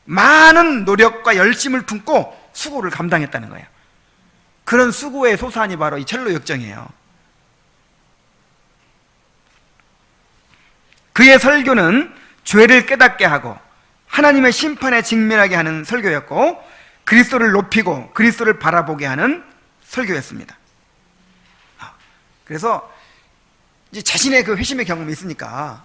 많은 노력과 열심을 품고 수고를 감당했다는 거예요. 그런 수고의 소산이 바로 이 철로 역정이에요. 그의 설교는 죄를 깨닫게 하고 하나님의 심판에 직면하게 하는 설교였고, 그리스도를 높이고 그리스도를 바라보게 하는 설교였습니다. 그래서 이제 자신의 그 회심의 경험이 있으니까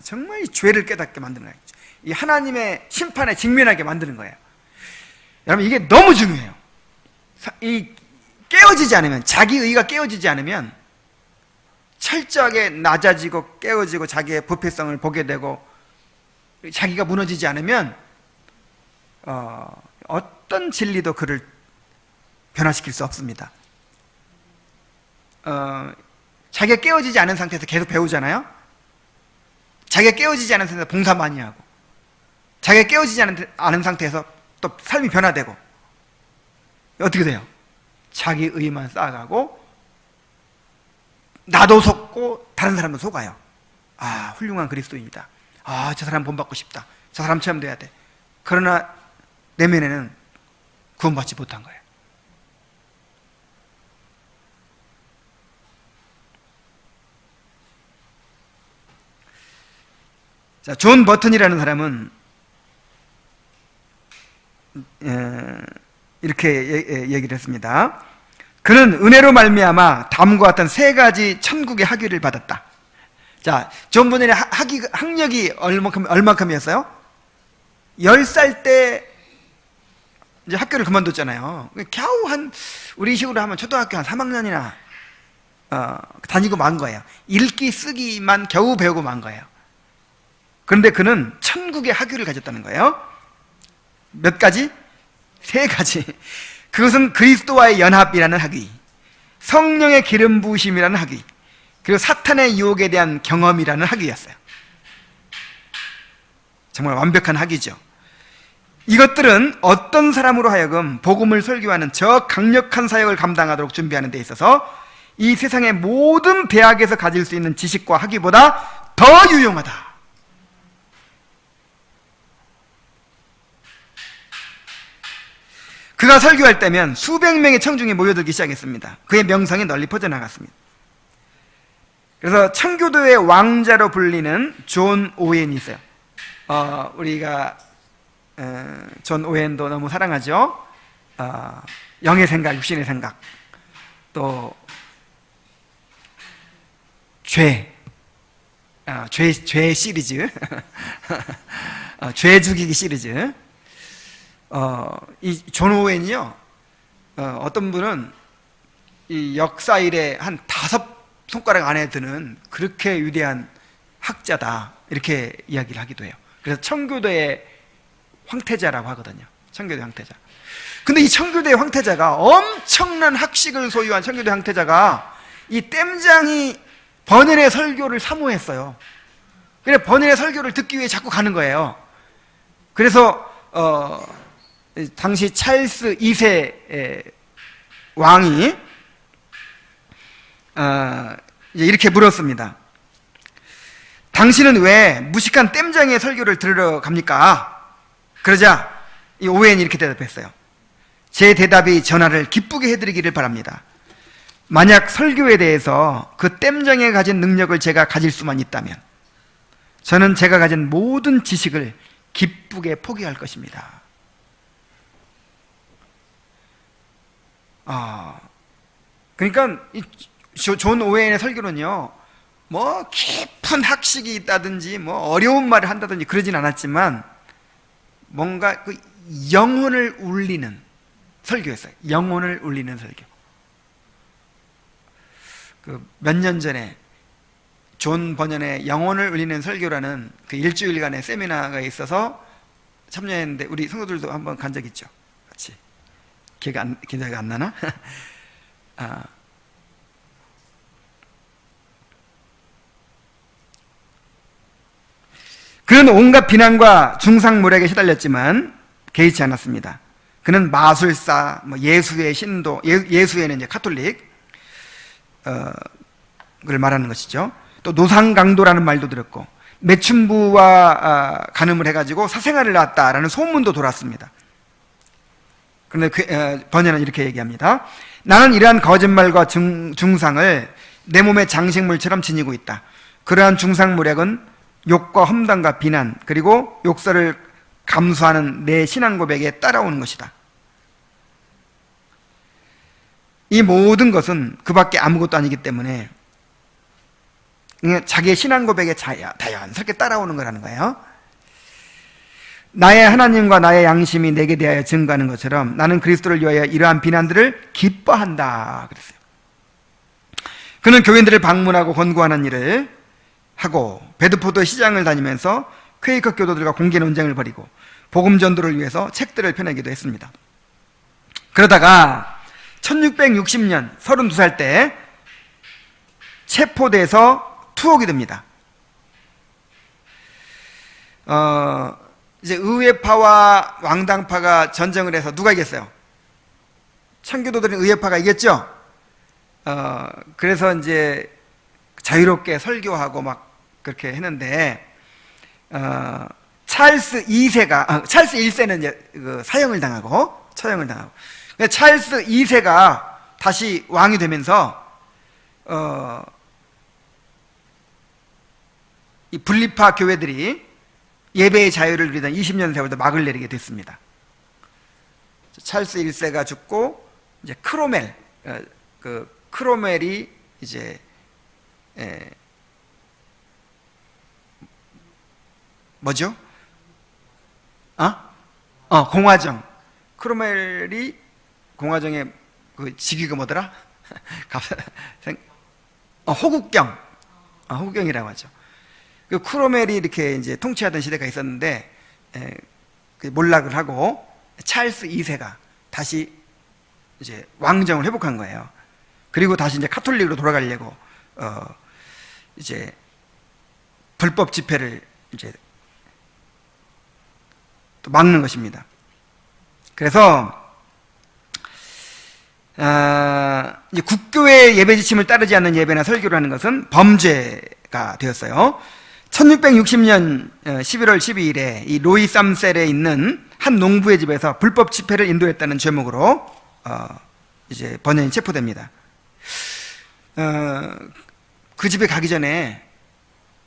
정말 이 죄를 깨닫게 만드는 거예요. 이 하나님의 심판에 직면하게 만드는 거예요. 여러분, 이게 너무 중요해요. 이 깨어지지 않으면, 자기 의가 깨어지지 않으면 철저하게 낮아지고 깨어지고 자기의 부패성을 보게 되고, 자기가 무너지지 않으면 어떤 진리도 그를 변화시킬 수 없습니다. 자기가 깨어지지 않은 상태에서 계속 배우잖아요. 자기가 깨어지지 않은 상태에서 봉사 많이 하고, 자기가 깨어지지 않은 상태에서 또 삶이 변화되고, 어떻게 돼요? 자기 의만 쌓아가고 나도 속고 다른 사람도 속아요. 훌륭한 그리스도인이다. 저 사람 본받고 싶다. 저 사람처럼 돼야 돼. 그러나 내면에는 구원받지 못한 거예요. 자, 존 버튼이라는 사람은 이렇게 얘기를 했습니다. 그는 은혜로 말미암아 다음과 같은 세 가지 천국의 학위를 받았다. 자, 존 버튼의 학력이 얼마큼이었어요? 10살 때 이제 학교를 그만뒀잖아요. 겨우 우리 식으로 하면 초등학교 한 3학년이나 다니고 만 거예요. 읽기 쓰기만 겨우 배우고 만 거예요. 그런데 그는 천국의 학위를 가졌다는 거예요. 몇 가지? 3가지. 그것은 그리스도와의 연합이라는 학위, 성령의 기름 부으심이라는 학위, 그리고 사탄의 유혹에 대한 경험이라는 학위였어요. 정말 완벽한 학위죠. 이것들은 어떤 사람으로 하여금 복음을 설교하는 저 강력한 사역을 감당하도록 준비하는 데 있어서 이 세상의 모든 대학에서 가질 수 있는 지식과 학위보다 더 유용하다. 그가 설교할 때면 수백 명의 청중이 모여들기 시작했습니다. 그의 명성이 널리 퍼져나갔습니다. 그래서 청교도의 왕자로 불리는 존 오웬이 있어요. 우리가 존 오웬도 너무 사랑하죠. 영의 생각, 육신의 생각, 또 죄 시리즈, 죄 죽이기 시리즈. 이 존 오웬이요, 어떤 분은 이 역사 일에 한 5손가락 안에 드는 그렇게 위대한 학자다, 이렇게 이야기를 하기도 해요. 그래서 청교도의 황태자라고 하거든요. 청교도의 황태자. 근데 이 청교도의 황태자가, 엄청난 학식을 소유한 청교도의 황태자가 이 땜장이 번연의 설교를 사모했어요. 그래서 번연의 설교를 듣기 위해 자꾸 가는 거예요. 그래서 당시 찰스 2세 왕이 이제 이렇게 물었습니다. 당신은 왜 무식한 땜장의 설교를 들으러 갑니까? 그러자 이 오웬이 이렇게 대답했어요. 제 대답이 전하를 기쁘게 해드리기를 바랍니다. 만약 설교에 대해서 그 땜장에 가진 능력을 제가 가질 수만 있다면 저는 제가 가진 모든 지식을 기쁘게 포기할 것입니다. 그러니까 이 존 오웬의 설교는요, 뭐 깊은 학식이 있다든지 뭐 어려운 말을 한다든지 그러진 않았지만 뭔가 그 영혼을 울리는 설교였어요. 영혼을 울리는 설교. 그 몇 년 전에 존 번연의 영혼을 울리는 설교라는 그 일주일간의 세미나가 있어서 참여했는데 우리 성도들도 한번 간 적 있죠? 같이. 기억이 안 나나? 그는 온갖 비난과 중상모략에 시달렸지만 개의치 않았습니다. 그는 마술사, 예수의 신도, 예수에는 이제 카톨릭, 를 말하는 것이죠. 또 노상강도라는 말도 들었고, 매춘부와 간음을 해가지고 사생아를 낳았다라는 소문도 돌았습니다. 그런데 번연은 이렇게 얘기합니다. 나는 이러한 거짓말과 중상을 내 몸의 장식물처럼 지니고 있다. 그러한 중상모략은 욕과 험담과 비난, 그리고 욕설을 감수하는 내 신앙 고백에 따라오는 것이다. 이 모든 것은 그 밖에 아무것도 아니기 때문에 자기의 신앙 고백에 자연스럽게 따라오는 거라는 거예요. 나의 하나님과 나의 양심이 내게 대하여 증거하는 것처럼 나는 그리스도를 위하여 이러한 비난들을 기뻐한다 그랬어요. 그는 교인들을 방문하고 권고하는 일을 하고 베드포드 시장을 다니면서 퀘이커 교도들과 공개 논쟁을 벌이고 복음 전도를 위해서 책들을 펴내기도 했습니다. 그러다가 1660년 32살 때 체포돼서 투옥이 됩니다. 이제 의회파와 왕당파가 전쟁을 해서 누가 이겼어요? 청교도들은 의회파가 이겼죠? 그래서 이제 자유롭게 설교하고 막 그렇게 했는데, 찰스 1세는 이제 사형을 당하고, 처형을 당하고. 찰스 2세가 다시 왕이 되면서, 이 분리파 교회들이 예배의 자유를 누리던 20년 세월도 막을 내리게 됐습니다. 찰스 1세가 죽고, 이제 크로멜이 이제, 뭐죠? 공화정. 크로멜이 공화정의 그 직위가 뭐더라? 호국경, 호국경이라고 하죠. 그 크로멜이 이렇게 이제 통치하던 시대가 있었는데 몰락을 하고 찰스 2세가 다시 이제 왕정을 회복한 거예요. 그리고 다시 이제 카톨릭으로 돌아가려고 이제 불법 집회를 이제 또 막는 것입니다. 그래서 이제 국교의 예배 지침을 따르지 않는 예배나 설교를 하는 것은 범죄가 되었어요. 1660년 11월 12일에 이 로이 쌈셀에 있는 한 농부의 집에서 불법 집회를 인도했다는 죄목으로 이제 번연이 체포됩니다. 그 집에 가기 전에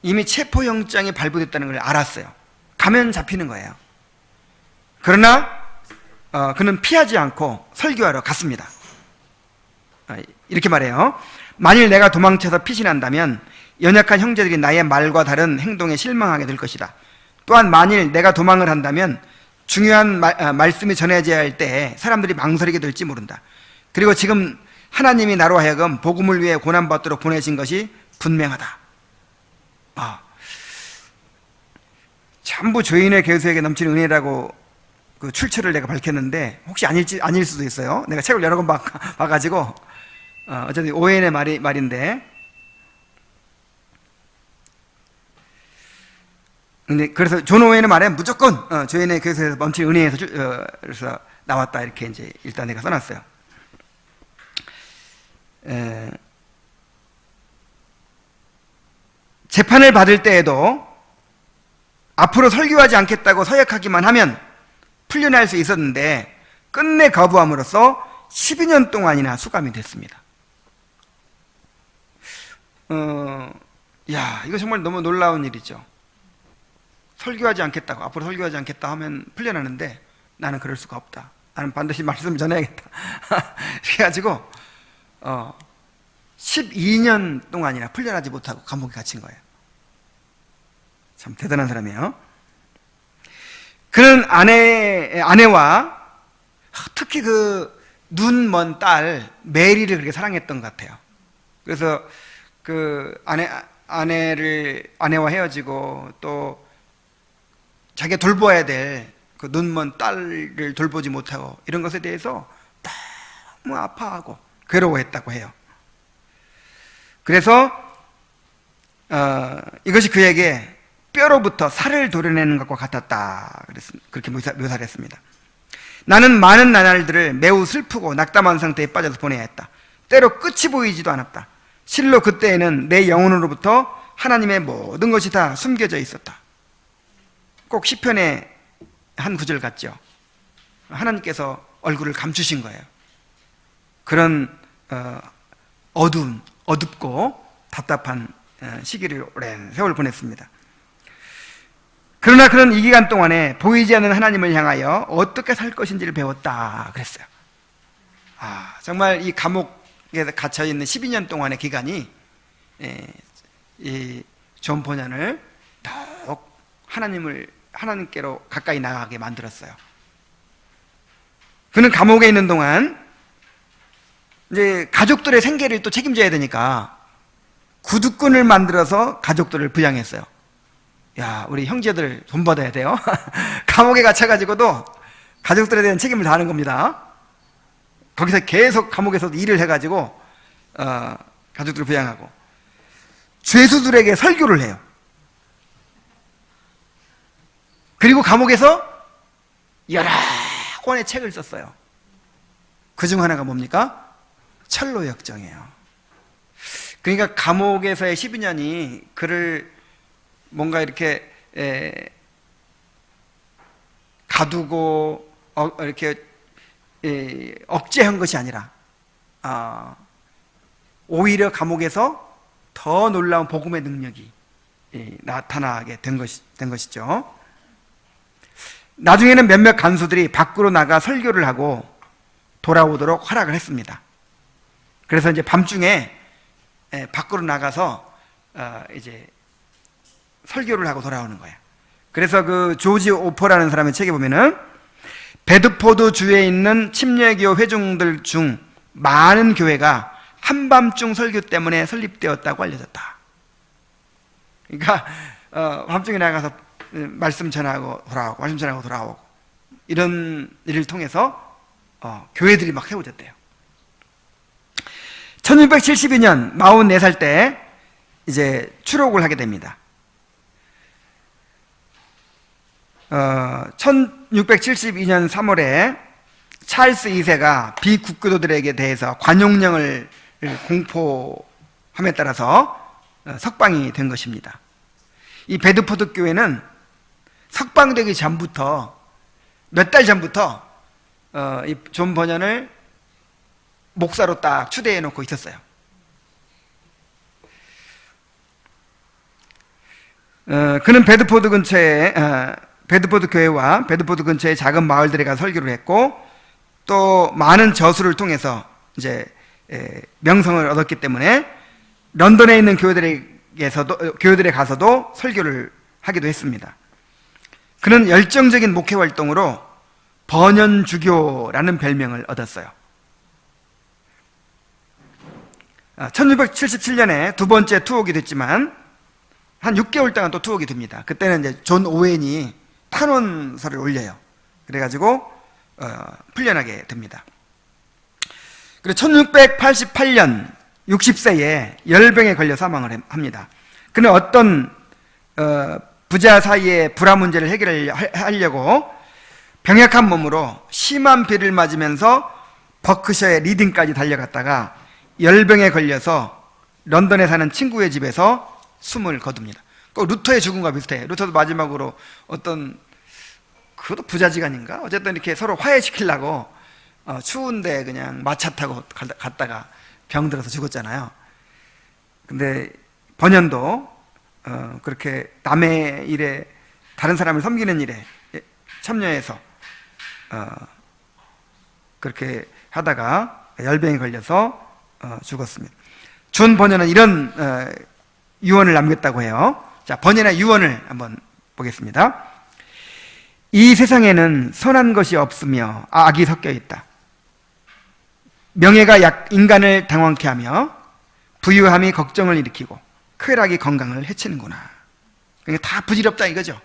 이미 체포영장이 발부됐다는 걸 알았어요. 가면 잡히는 거예요. 그러나 그는 피하지 않고 설교하러 갔습니다. 이렇게 말해요. 만일 내가 도망쳐서 피신한다면 연약한 형제들이 나의 말과 다른 행동에 실망하게 될 것이다. 또한 만일 내가 도망을 한다면 중요한 말씀이 전해져야 할 때에 사람들이 망설이게 될지 모른다. 그리고 지금 하나님이 나로 하여금 복음을 위해 고난받도록 보내신 것이 분명하다. 전부 죄인의 괴수에게 넘치는 은혜라고 그 출처를 내가 밝혔는데 혹시 아닐 수도 있어요. 내가 책을 여러 번 봐가지고 어쨌든 오웬의 말인데, 근데 그래서 존 오웬의 말에 무조건 죄인의 괴수에서 넘치는 은혜에서 나왔다, 이렇게 이제 일단 내가 써놨어요. 재판을 받을 때에도 앞으로 설교하지 않겠다고 서약하기만 하면 풀려날 수 있었는데 끝내 거부함으로써 12년 동안이나 수감이 됐습니다. 이거 정말 너무 놀라운 일이죠. 설교하지 않겠다고, 앞으로 설교하지 않겠다 하면 풀려나는데 나는 그럴 수가 없다. 나는 반드시 말씀 전해야겠다. 그래가지고 12년 동안이나 풀려나지 못하고 감옥에 갇힌 거예요. 참 대단한 사람이에요. 그는 아내와 특히 그 눈 먼 딸 메리를 그렇게 사랑했던 것 같아요. 그래서 그 아내와 헤어지고 또 자기가 돌봐야 될 그 눈 먼 딸을 돌보지 못하고 이런 것에 대해서 너무 아파하고 괴로워했다고 해요. 그래서 이것이 그에게 뼈로부터 살을 도려내는 것과 같았다, 그렇게 묘사를 했습니다. 나는 많은 나날들을 매우 슬프고 낙담한 상태에 빠져서 보내야 했다. 때로 끝이 보이지도 않았다. 실로 그때에는 내 영혼으로부터 하나님의 모든 것이 다 숨겨져 있었다. 꼭 시편의 한 구절 같죠. 하나님께서 얼굴을 감추신 거예요. 그런 어둡고 답답한 시기를 오랜 세월 보냈습니다. 그러나 그는 이 기간 동안에 보이지 않는 하나님을 향하여 어떻게 살 것인지를 배웠다 그랬어요. 정말 이 감옥에 갇혀있는 12년 동안의 기간이 이 존 보년을 더욱 하나님께로 가까이 나가게 만들었어요. 그는 감옥에 있는 동안 이제 가족들의 생계를 또 책임져야 되니까 구두꾼을 만들어서 가족들을 부양했어요. 우리 형제들 돈 받아야 돼요. 감옥에 갇혀가지고도 가족들에 대한 책임을 다하는 겁니다. 거기서 계속 감옥에서도 일을 해가지고 가족들을 부양하고 죄수들에게 설교를 해요. 그리고 감옥에서 여러 권의 책을 썼어요. 그중 하나가 뭡니까? 철로역정이에요. 그러니까 감옥에서의 12년이 그를 뭔가 이렇게 가두고 이렇게 억제한 것이 아니라 오히려 감옥에서 더 놀라운 복음의 능력이 나타나게 된 것이죠. 나중에는 몇몇 간수들이 밖으로 나가 설교를 하고 돌아오도록 허락을 했습니다. 그래서 이제 밤중에 밖으로 나가서 이제 설교를 하고 돌아오는 거예요. 그래서 그 조지 오퍼라는 사람의 책에 보면은 베드포드 주에 있는 침례교 회중들 중 많은 교회가 한밤중 설교 때문에 설립되었다고 알려졌다. 그러니까 밤중에 나가서 말씀 전하고 돌아오고 말씀 전하고 돌아오고 이런 일을 통해서 교회들이 막 세워졌대요. 1672년 44살 때 이제 추록을 하게 됩니다. 1672년 3월에 찰스 2세가 비국교도들에게 대해서 관용령을 공포함에 따라서 석방이 된 것입니다. 이 베드포드 교회는 석방되기 전부터 몇 달 전부터 이 존 버년을 목사로 딱 추대해 놓고 있었어요. 그는 베드포드 근처에 베드포드 교회와 베드포드 근처의 작은 마을들에 가서 설교를 했고 또 많은 저수를 통해서 이제 명성을 얻었기 때문에 런던에 있는 교회들에 가서도 설교를 하기도 했습니다. 그는 열정적인 목회 활동으로 번연주교라는 별명을 얻었어요. 1677년에 두 번째 투옥이 됐지만 한 6개월 동안 또 투옥이 됩니다. 그때는 이제 존 오웬이 탄원서를 올려요. 그래가지고 풀려나게 됩니다. 그리고 1688년 60세에 열병에 걸려 사망을 합니다. 그는 어떤 부자 사이의 불화 문제를 해결하려고 병약한 몸으로 심한 비를 맞으면서 버크셔의 리딩까지 달려갔다가 열병에 걸려서 런던에 사는 친구의 집에서 숨을 거둡니다. 꼭 루터의 죽음과 비슷해요. 루터도 마지막으로 어떤 그것도 부자지간인가? 어쨌든 이렇게 서로 화해시키려고 추운데 그냥 마차 타고 갔다가 병들어서 죽었잖아요. 근데 번연도 그렇게 남의 일에 다른 사람을 섬기는 일에 참여해서 그렇게 하다가 열병에 걸려서 죽었습니다. 존 번연은 이런 유언을 남겼다고 해요. 자, 번연의 유언을 한번 보겠습니다. 이 세상에는 선한 것이 없으며 악이 섞여 있다. 명예가 인간을 당황케 하며 부유함이 걱정을 일으키고 쾌락이 건강을 해치는구나. 그러니까 다 부질없다 이거죠.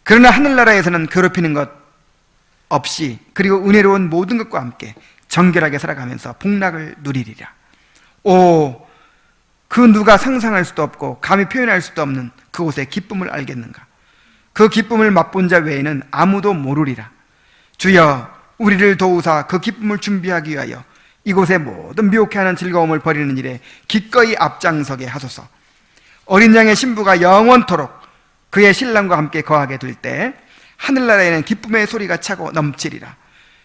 그러나 하늘나라에서는 괴롭히는 것 없이 그리고 은혜로운 모든 것과 함께 정결하게 살아가면서 복락을 누리리라. 오, 그 누가 상상할 수도 없고 감히 표현할 수도 없는 그곳의 기쁨을 알겠는가. 그 기쁨을 맛본 자 외에는 아무도 모르리라. 주여 우리를 도우사 그 기쁨을 준비하기 위하여 이곳의 모든 미혹해하는 즐거움을 버리는 일에 기꺼이 앞장서게 하소서. 어린 양의 신부가 영원토록 그의 신랑과 함께 거하게 될 때 하늘나라에는 기쁨의 소리가 차고 넘치리라.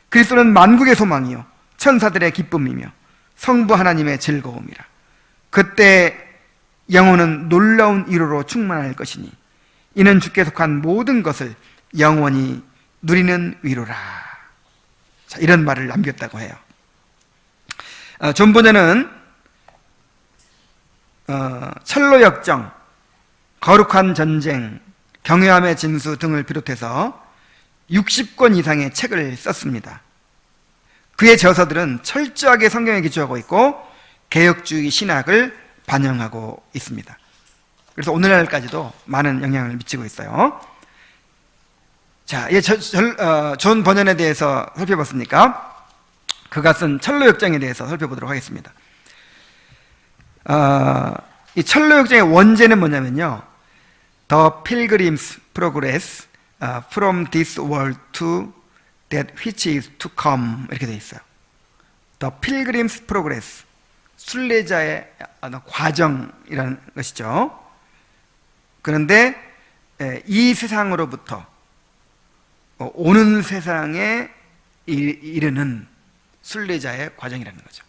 그리스도는 만국의 소망이요 천사들의 기쁨이며 성부 하나님의 즐거움이라. 그때 영혼은 놀라운 위로로 충만할 것이니 이는 주께 속한 모든 것을 영원히 누리는 위로라. 자, 이런 말을 남겼다고 해요. 존 번연은 철로역정, 거룩한 전쟁, 경외함의 진수 등을 비롯해서 60권 이상의 책을 썼습니다. 그의 저서들은 철저하게 성경에 기초하고 있고 개혁주의 신학을 반영하고 있습니다. 그래서 오늘날까지도 많은 영향을 미치고 있어요. 자, 존 번연에 대해서 살펴봤으니까 그가 쓴 철로역정에 대해서 살펴보도록 하겠습니다. 이 철로역정의 원제는 뭐냐면요, The Pilgrim's Progress from this world to that which is to come, 이렇게 되어 있어요. The Pilgrim's Progress, 순례자의 과정이라는 것이죠. 그런데 이 세상으로부터 오는 세상에 이르는 순례자의 과정이라는 거죠.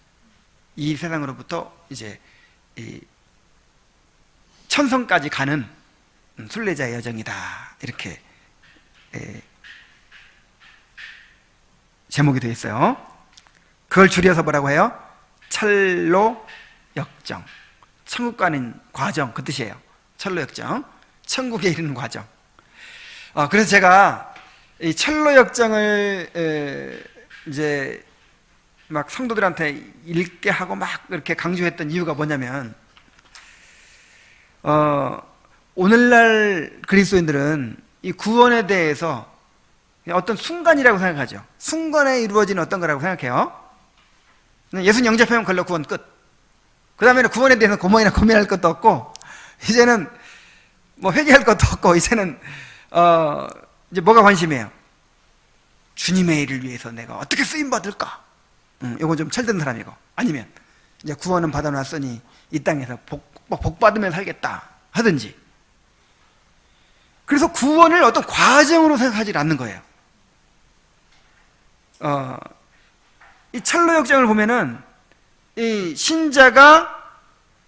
이 세상으로부터 이제 이 천성까지 가는 순례자의 여정이다, 이렇게 제목이 되어 있어요. 그걸 줄여서 뭐라고 해요? 철로 역정, 천국 가는 과정, 그 뜻이에요. 철로 역정, 천국에 이르는 과정. 그래서 제가 이 철로 역정을 이제 막 성도들한테 읽게 하고 막 이렇게 강조했던 이유가 뭐냐면, 오늘날 그리스도인들은 이 구원에 대해서 어떤 순간이라고 생각하죠. 순간에 이루어지는 어떤 거라고 생각해요. 예수님 영접하면 걸러 구원 끝. 그 다음에는 구원에 대해서 고민할 것도 없고, 이제는 뭐 회개할 것도 없고, 이제는 이제 뭐가 관심이에요? 주님의 일을 위해서 내가 어떻게 쓰임 받을까? 이건 좀 철든 사람이고, 아니면 이제 구원은 받아놨으니 이 땅에서 복 받으면 살겠다 하든지. 그래서 구원을 어떤 과정으로 생각하지 않는 거예요. 이 철로 역정을 보면은 이 신자가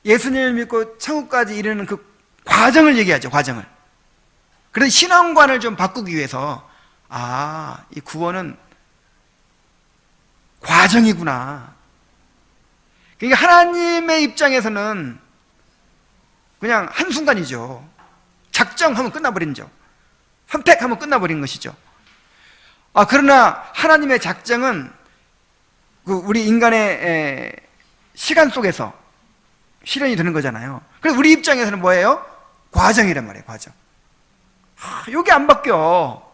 예수님을 믿고 천국까지 이르는 그 과정을 얘기하죠. 과정을. 그래서 신앙관을 좀 바꾸기 위해서, 이 구원은 과정이구나. 그러니까 하나님의 입장에서는 그냥 한순간이죠. 작정하면 끝나버린죠. 선택하면 끝나버린 것이죠. 그러나 하나님의 작정은 우리 인간의 시간 속에서 실현이 되는 거잖아요. 그래서 우리 입장에서는 뭐예요? 과정이란 말이에요. 과정. 이게 안 바뀌어.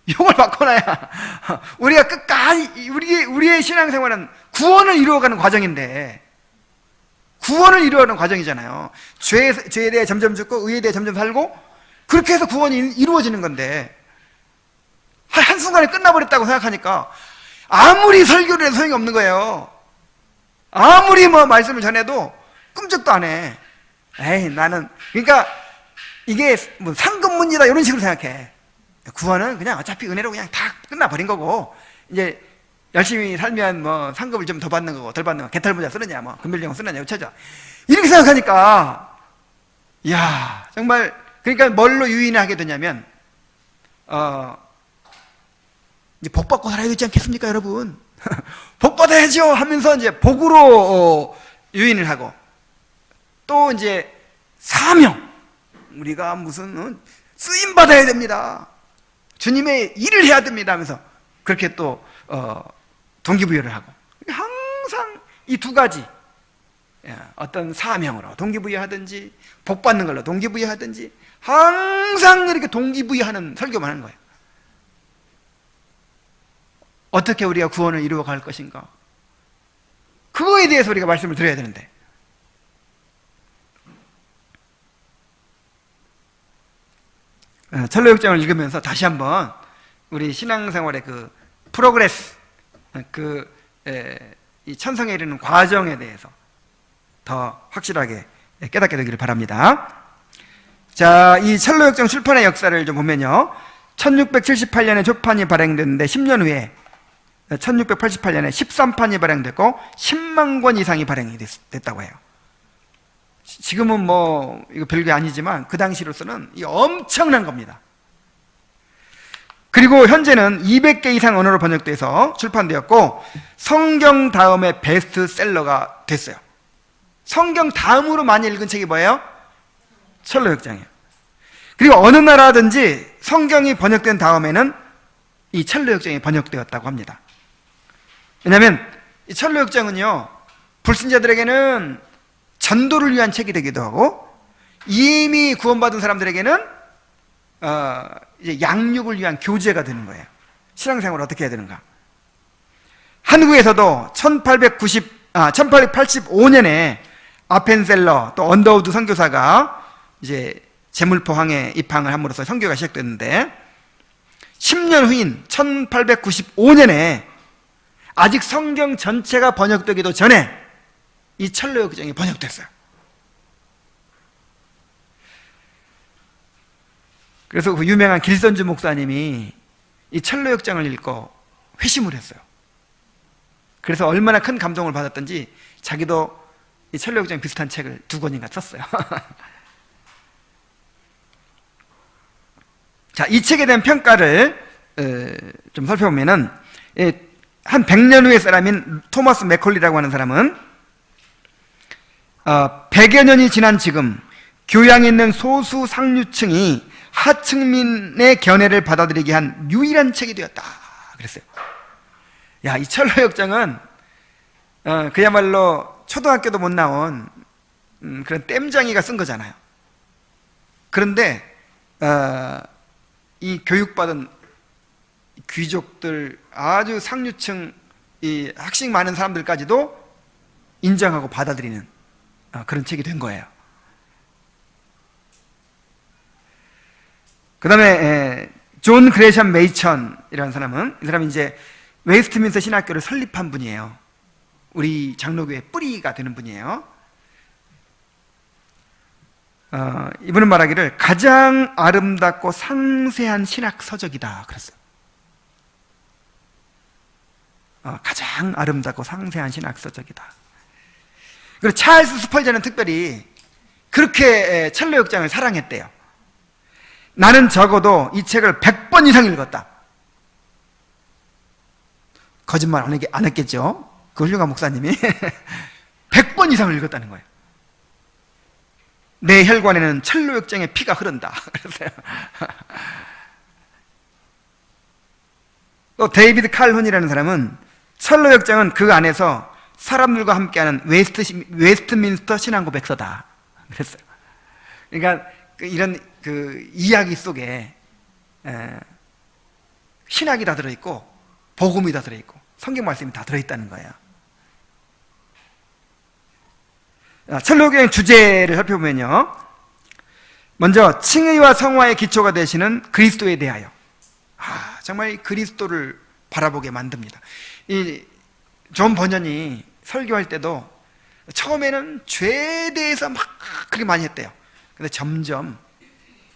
이걸 바꿔놔야 우리가 끝까지 우리의 신앙생활은 구원을 이루어가는 과정인데, 구원을 이루어가는 과정이잖아요. 죄에 대해 점점 죽고 의에 대해 점점 살고, 그렇게 해서 구원이 이루어지는 건데, 한순간에 끝나버렸다고 생각하니까 아무리 설교를 해도 소용이 없는 거예요. 아무리 뭐 말씀을 전해도 꿈쩍도 안 해. 나는, 그러니까 이게 뭐 상급문이다 이런 식으로 생각해. 구원은 그냥 어차피 은혜로 그냥 다 끝나버린 거고, 이제 열심히 살면 뭐 상급을 좀 더 받는 거고 덜 받는 거, 개털모자 쓰느냐 뭐 금별령 쓰느냐 어쩌자, 이렇게 생각하니까, 이야 정말, 그러니까 뭘로 유인하게 되냐면 이제 복 받고 살아야 되지 않겠습니까, 여러분? 복 받아야죠 하면서 이제 복으로 유인을 하고, 또 이제 사명, 우리가 무슨 쓰임 받아야 됩니다, 주님의 일을 해야 됩니다 하면서 그렇게 또 동기부여를 하고, 항상 이 두 가지, 어떤 사명으로 동기부여하든지 복 받는 걸로 동기부여하든지 항상 이렇게 동기부여하는 설교만 하는 거예요. 어떻게 우리가 구원을 이루어갈 것인가, 그거에 대해서 우리가 말씀을 드려야 되는데, 철로역정을 읽으면서 다시 한번 우리 신앙생활의 그 프로그레스, 이 천성에 이르는 과정에 대해서 더 확실하게 깨닫게 되기를 바랍니다. 자, 이 철로역정 출판의 역사를 좀 보면요, 1678년에 초판이 발행됐는데 10년 후에 1688년에 13판이 발행됐고 10만 권 이상이 발행이 됐다고 해요. 지금은 뭐 이거 별게 아니지만 그 당시로서는 이 엄청난 겁니다. 그리고 현재는 200개 이상 언어로 번역돼서 출판되었고, 성경 다음에 베스트셀러가 됐어요. 성경 다음으로 많이 읽은 책이 뭐예요? 철로역정이에요. 그리고 어느 나라든지 성경이 번역된 다음에는 이 철로역정이 번역되었다고 합니다. 왜냐하면 이 철로역정은요, 불신자들에게는 전도를 위한 책이 되기도 하고, 이미 구원받은 사람들에게는 이제 양육을 위한 교재가 되는 거예요. 신앙생활을 어떻게 해야 되는가. 한국에서도 1885년에 아펜셀러 또 언더우드 선교사가 이제 제물포항에 입항을 함으로써 선교가 시작됐는데, 10년 후인 1895년에 아직 성경 전체가 번역되기도 전에 이 철로역정이 번역됐어요. 그래서 그 유명한 길선주 목사님이 이 철로역정을 읽고 회심을 했어요. 그래서 얼마나 큰 감동을 받았던지 자기도 이 철로역정 비슷한 책을 2권인가 썼어요. 자, 이 책에 대한 평가를 좀 살펴보면은, 한 100년 후의 사람인 토마스 맥콜리라고 하는 사람은 100여 년이 지난 지금 교양 있는 소수 상류층이 하층민의 견해를 받아들이게 한 유일한 책이 되었다 그랬어요. 야, 이 철로역정은 그야말로 초등학교도 못 나온 그런 땜장이가 쓴 거잖아요. 그런데 이 교육받은 귀족들, 아주 상류층, 이 학식 많은 사람들까지도 인정하고 받아들이는 그런 책이 된 거예요. 그 다음에 존 그레이엄 메이천이라는 사람은, 이 사람이 이제 웨스트민스터 신학교를 설립한 분이에요. 우리 장로교의 뿌리가 되는 분이에요. 이분은 말하기를 가장 아름답고 상세한 신학 서적이다 그랬어요. 가장 아름답고 상세한 신학 서적이다. 그리고 찰스 스펄전은 특별히 그렇게 첼로 역장을 사랑했대요. 나는 적어도 이 책을 100번 이상 읽었다. 거짓말 안 했겠죠? 그 훌륭한 목사님이 100번 이상을 읽었다는 거예요. 내 혈관에는 첼로 역장의 피가 흐른다. 그랬어요. 또 데이비드 칼혼이라는 사람은 첼로 역장은 그 안에서 사람들과 함께하는 웨스트민스터 신앙 고백서다. 그랬어요. 그러니까 이런 그 이야기 속에 신학이 다 들어있고 복음이 다 들어있고 성경 말씀이 다 들어있다는 거예요. 첼로교의 주제를 살펴보면요, 먼저 칭의와 성화의 기초가 되시는 그리스도에 대하여, 정말 그리스도를 바라보게 만듭니다. 이 존 번연이 설교할 때도 처음에는 죄에 대해서 막 그렇게 많이 했대요. 근데 점점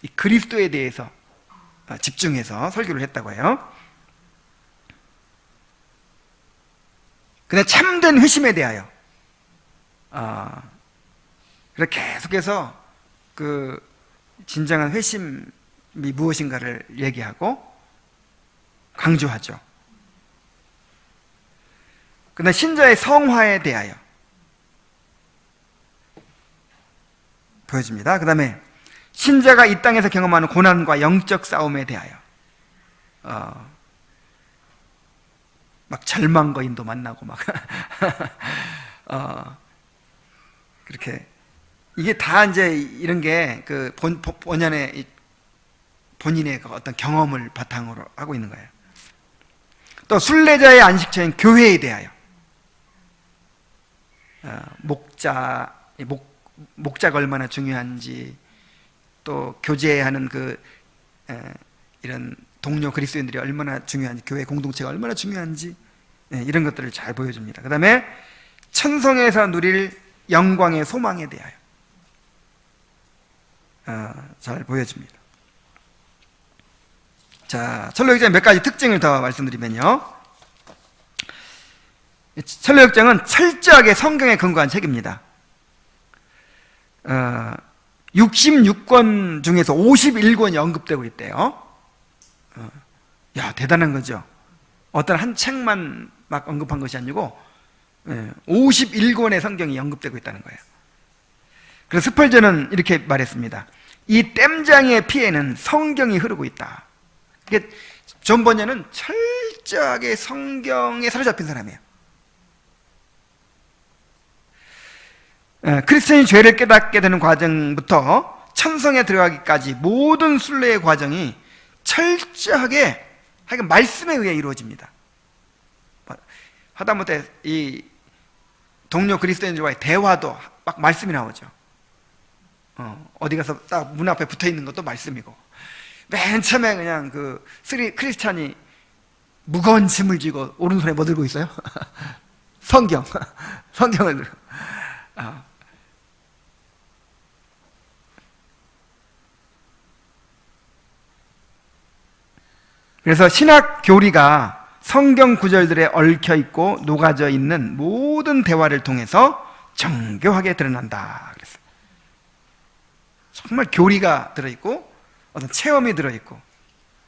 이 그리스도에 대해서 집중해서 설교를 했다고 해요. 근데 참된 회심에 대하여 그래서 계속해서 그 진정한 회심이 무엇인가를 얘기하고 강조하죠. 근데 신자의 성화에 대하여 보여줍니다. 그 다음에 신자가 이 땅에서 경험하는 고난과 영적 싸움에 대하여 막 절망거인도 만나고 막 그렇게, 이게 다 이제 이런 게 그 본연의 본인의 그 어떤 경험을 바탕으로 하고 있는 거예요. 또 순례자의 안식처인 교회에 대하여 목자가 얼마나 중요한지, 또 교제하는 이런 동료 그리스도인들이 얼마나 중요한지, 교회 공동체가 얼마나 중요한지, 이런 것들을 잘 보여줍니다. 그 다음에 천성에서 누릴 영광의 소망에 대하여 잘 보여줍니다. 자, 첼로역장의 몇 가지 특징을 더 말씀드리면요, 첼로역장은 철저하게 성경에 근거한 책입니다. 66권 중에서 51권이 언급되고 있대요. 대단한 거죠. 어떤 한 책만 막 언급한 것이 아니고 51권의 성경이 언급되고 있다는 거예요. 그래서 스펄전은 이렇게 말했습니다. 이 땜장의 피에는 성경이 흐르고 있다. 존 번연은 철저하게 성경에 사로잡힌 사람이에요. 크리스천이 죄를 깨닫게 되는 과정부터 천성에 들어가기까지 모든 순례의 과정이 철저하게 말씀에 의해 이루어집니다. 하다못해 이 동료 그리스도인들과의 대화도 막 말씀이 나오죠. 어디 가서 딱 문 앞에 붙어 있는 것도 말씀이고, 맨 처음에 그냥 크리스찬이 무거운 짐을 쥐고 오른손에 뭐 들고 있어요? 성경을 들고. 그래서 신학 교리가 성경 구절들에 얽혀 있고 녹아져 있는 모든 대화를 통해서 정교하게 드러난다 그랬어요. 정말 교리가 들어있고 어떤 체험이 들어있고,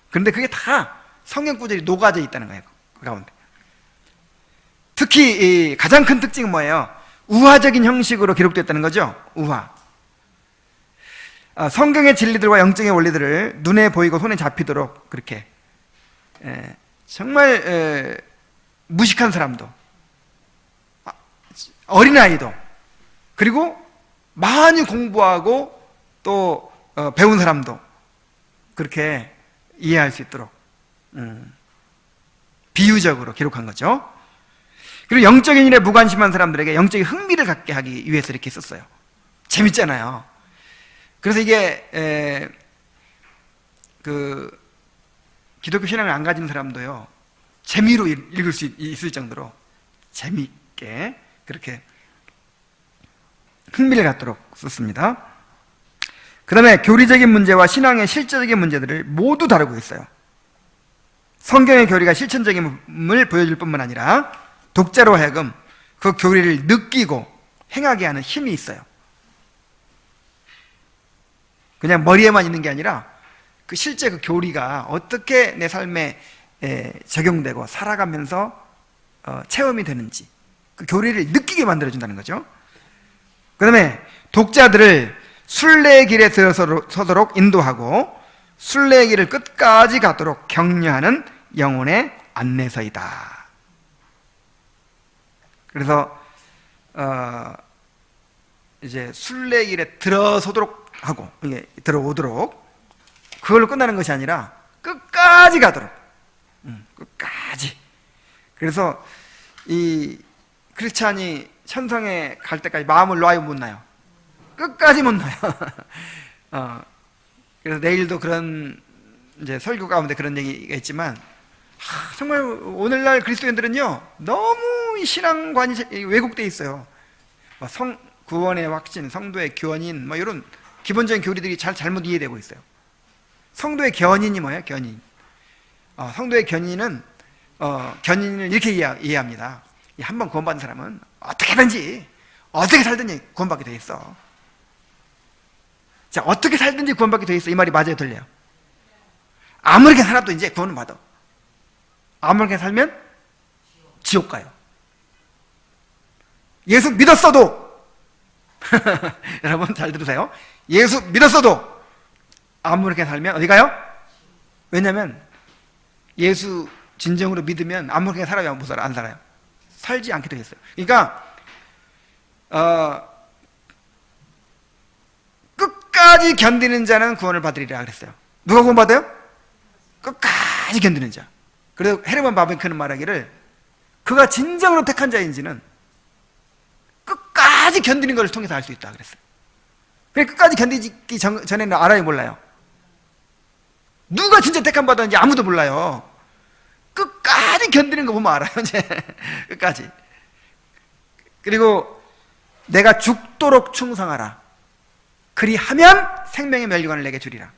그런데 그게 다 성경 구절이 녹아져 있다는 거예요. 그 가운데 특히 가장 큰 특징은 뭐예요? 우화적인 형식으로 기록됐다는 거죠. 우화. 성경의 진리들과 영적인 원리들을 눈에 보이고 손에 잡히도록 그렇게 정말 무식한 사람도, 어린아이도, 그리고 많이 공부하고 또 배운 사람도 그렇게 이해할 수 있도록 비유적으로 기록한 거죠. 그리고 영적인 일에 무관심한 사람들에게 영적인 흥미를 갖게 하기 위해서 이렇게 썼어요. 재밌잖아요. 그래서 이게 그 기독교 신앙을 안 가진 사람도요, 재미로 읽을 수 있을 정도로 재미있게 그렇게 흥미를 갖도록 썼습니다. 그 다음에 교리적인 문제와 신앙의 실제적인 문제들을 모두 다루고 있어요. 성경의 교리가 실천적임을 보여줄 뿐만 아니라 독자로 하여금 그 교리를 느끼고 행하게 하는 힘이 있어요. 그냥 머리에만 있는 게 아니라 그 실제 그 교리가 어떻게 내 삶에 적용되고 살아가면서 체험이 되는지 그 교리를 느끼게 만들어준다는 거죠. 그 다음에 독자들을 순례의 길에 들어서도록 인도하고 순례의 길을 끝까지 가도록 격려하는 영혼의 안내서이다. 그래서 이제 순례의 길에 들어서도록 하고 이게 들어오도록, 그걸로 끝나는 것이 아니라 끝까지 가도록, 끝까지. 그래서 이 크리스찬이 천성에 갈 때까지 마음을 놔요, 못 놔요? 끝까지 못 놔요. 그래서 내일도 그런 이제 설교 가운데 그런 얘기가 있지만, 정말 오늘날 그리스도인들은요 너무 이 신앙관이 왜곡되어 있어요. 구원의 확신, 성도의 견인, 이런 기본적인 교리들이 잘못 이해되고 있어요. 성도의 견인이 뭐예요? 견인. 성도의 견인은 견인을 이렇게 이해합니다. 한번 구원받은 사람은 어떻게든지 어떻게 살든지 구원받게 돼 있어. 자, 어떻게 살든지 구원받게 돼 있어. 이 말이 맞아요, 틀려요? 아무렇게 살아도 이제 구원을 받아. 아무렇게 살면 지옥 가요. 예수 믿었어도 여러분 잘 들으세요. 예수 믿었어도 아무렇게 살면 어디 가요? 왜냐하면 예수 진정으로 믿으면 아무렇게 살아요, 못 살아? 안 살아요. 살지 않게 되어 있어요. 그러니까 끝까지 견디는 자는 구원을 받으리라 그랬어요. 누가 구원 받아요? 끝까지 견디는 자. 그래서 헤르만 바벤크는 말하기를 그가 진정으로 택한 자인지는 끝까지 견디는 것을 통해서 알 수 있다 그랬어요. 끝까지 견디기 전에는 알아요, 몰라요? 누가 진짜 택함 받았는지 아무도 몰라요. 끝까지 견디는 거 보면 알아요, 이제. 끝까지. 그리고 내가 죽도록 충성하라. 그리하면 생명의 멸류관을 내게 주리라.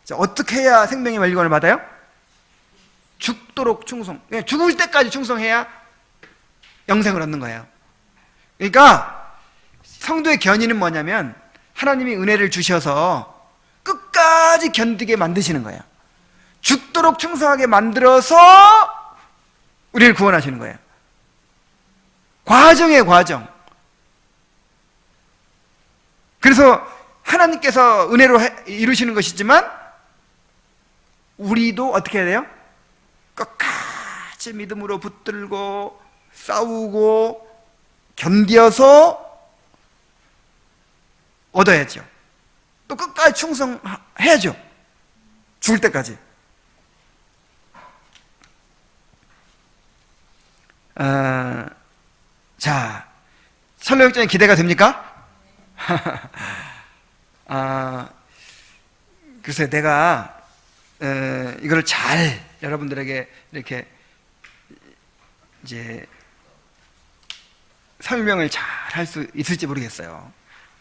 자, 어떻게 해야 생명의 멸류관을 받아요? 죽도록 충성. 죽을 때까지 충성해야 영생을 얻는 거예요. 그러니까 성도의 견인은 뭐냐면 하나님이 은혜를 주셔서 끝까지 견디게 만드시는 거예요. 죽도록 충성하게 만들어서 우리를 구원하시는 거예요. 과정이에요, 과정. 그래서 하나님께서 은혜로 이루시는 것이지만 우리도 어떻게 해야 돼요? 끝까지 믿음으로 붙들고 싸우고 견디어서 얻어야죠. 또 끝까지 충성해야죠. 죽을 때까지. 자, 설교역전에 기대가 됩니까? 글쎄, 내가 이걸 잘 여러분들에게 이렇게 이제 설명을 잘 할 수 있을지 모르겠어요.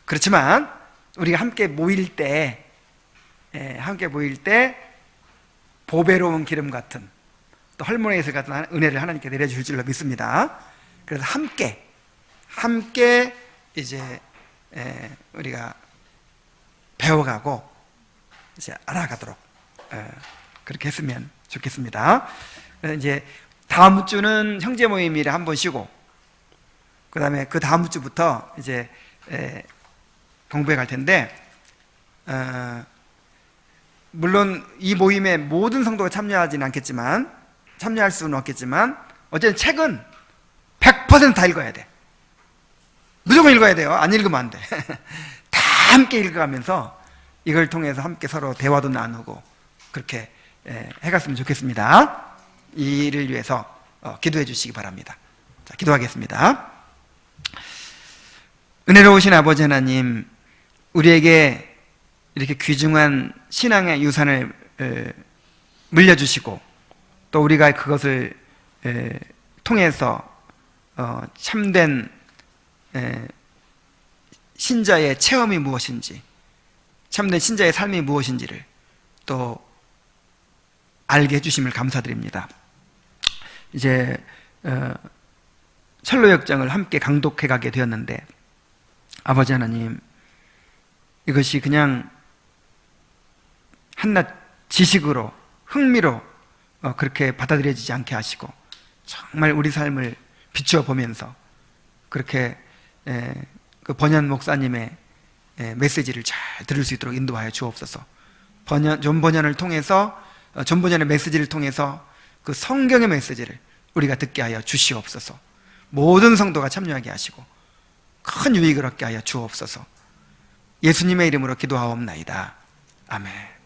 그렇지만 우리가 함께 모일 때 보배로운 기름 같은 또 헐모네이스 같은 은혜를 하나님께 내려주실 줄로 믿습니다. 그래서 함께 이제 우리가 배워가고 이제 알아가도록 그렇게 했으면 좋겠습니다. 그래서 이제 다음 주는 형제 모임일에 한 번 쉬고, 그 다음에 그 다음 주부터 이제 공부해 갈 텐데, 물론 이 모임에 모든 성도가 참여할 수는 없겠지만 어쨌든 책은 100% 다 읽어야 돼. 무조건 읽어야 돼요. 안 읽으면 안 돼. 다 함께 읽어가면서 이걸 통해서 함께 서로 대화도 나누고 그렇게 해갔으면 좋겠습니다. 이 일을 위해서 기도해 주시기 바랍니다. 자, 기도하겠습니다. 은혜로우신 아버지 하나님, 우리에게 이렇게 귀중한 신앙의 유산을 물려주시고 또 우리가 그것을 통해서 참된 신자의 체험이 무엇인지, 참된 신자의 삶이 무엇인지를 또 알게 해주심을 감사드립니다. 이제 철로역정을 함께 강독해 가게 되었는데 아버지 하나님, 이것이 그냥 한낱 지식으로 흥미로 그렇게 받아들여지지 않게 하시고 정말 우리 삶을 비추어 보면서 그렇게 그 번연 목사님의 메시지를 잘 들을 수 있도록 인도하여 주옵소서. 존 번연을 통해서, 존 번연의 메시지를 통해서 그 성경의 메시지를 우리가 듣게 하여 주시옵소서. 모든 성도가 참여하게 하시고 큰 유익을 얻게 하여 주옵소서. 예수님의 이름으로 기도하옵나이다. 아멘.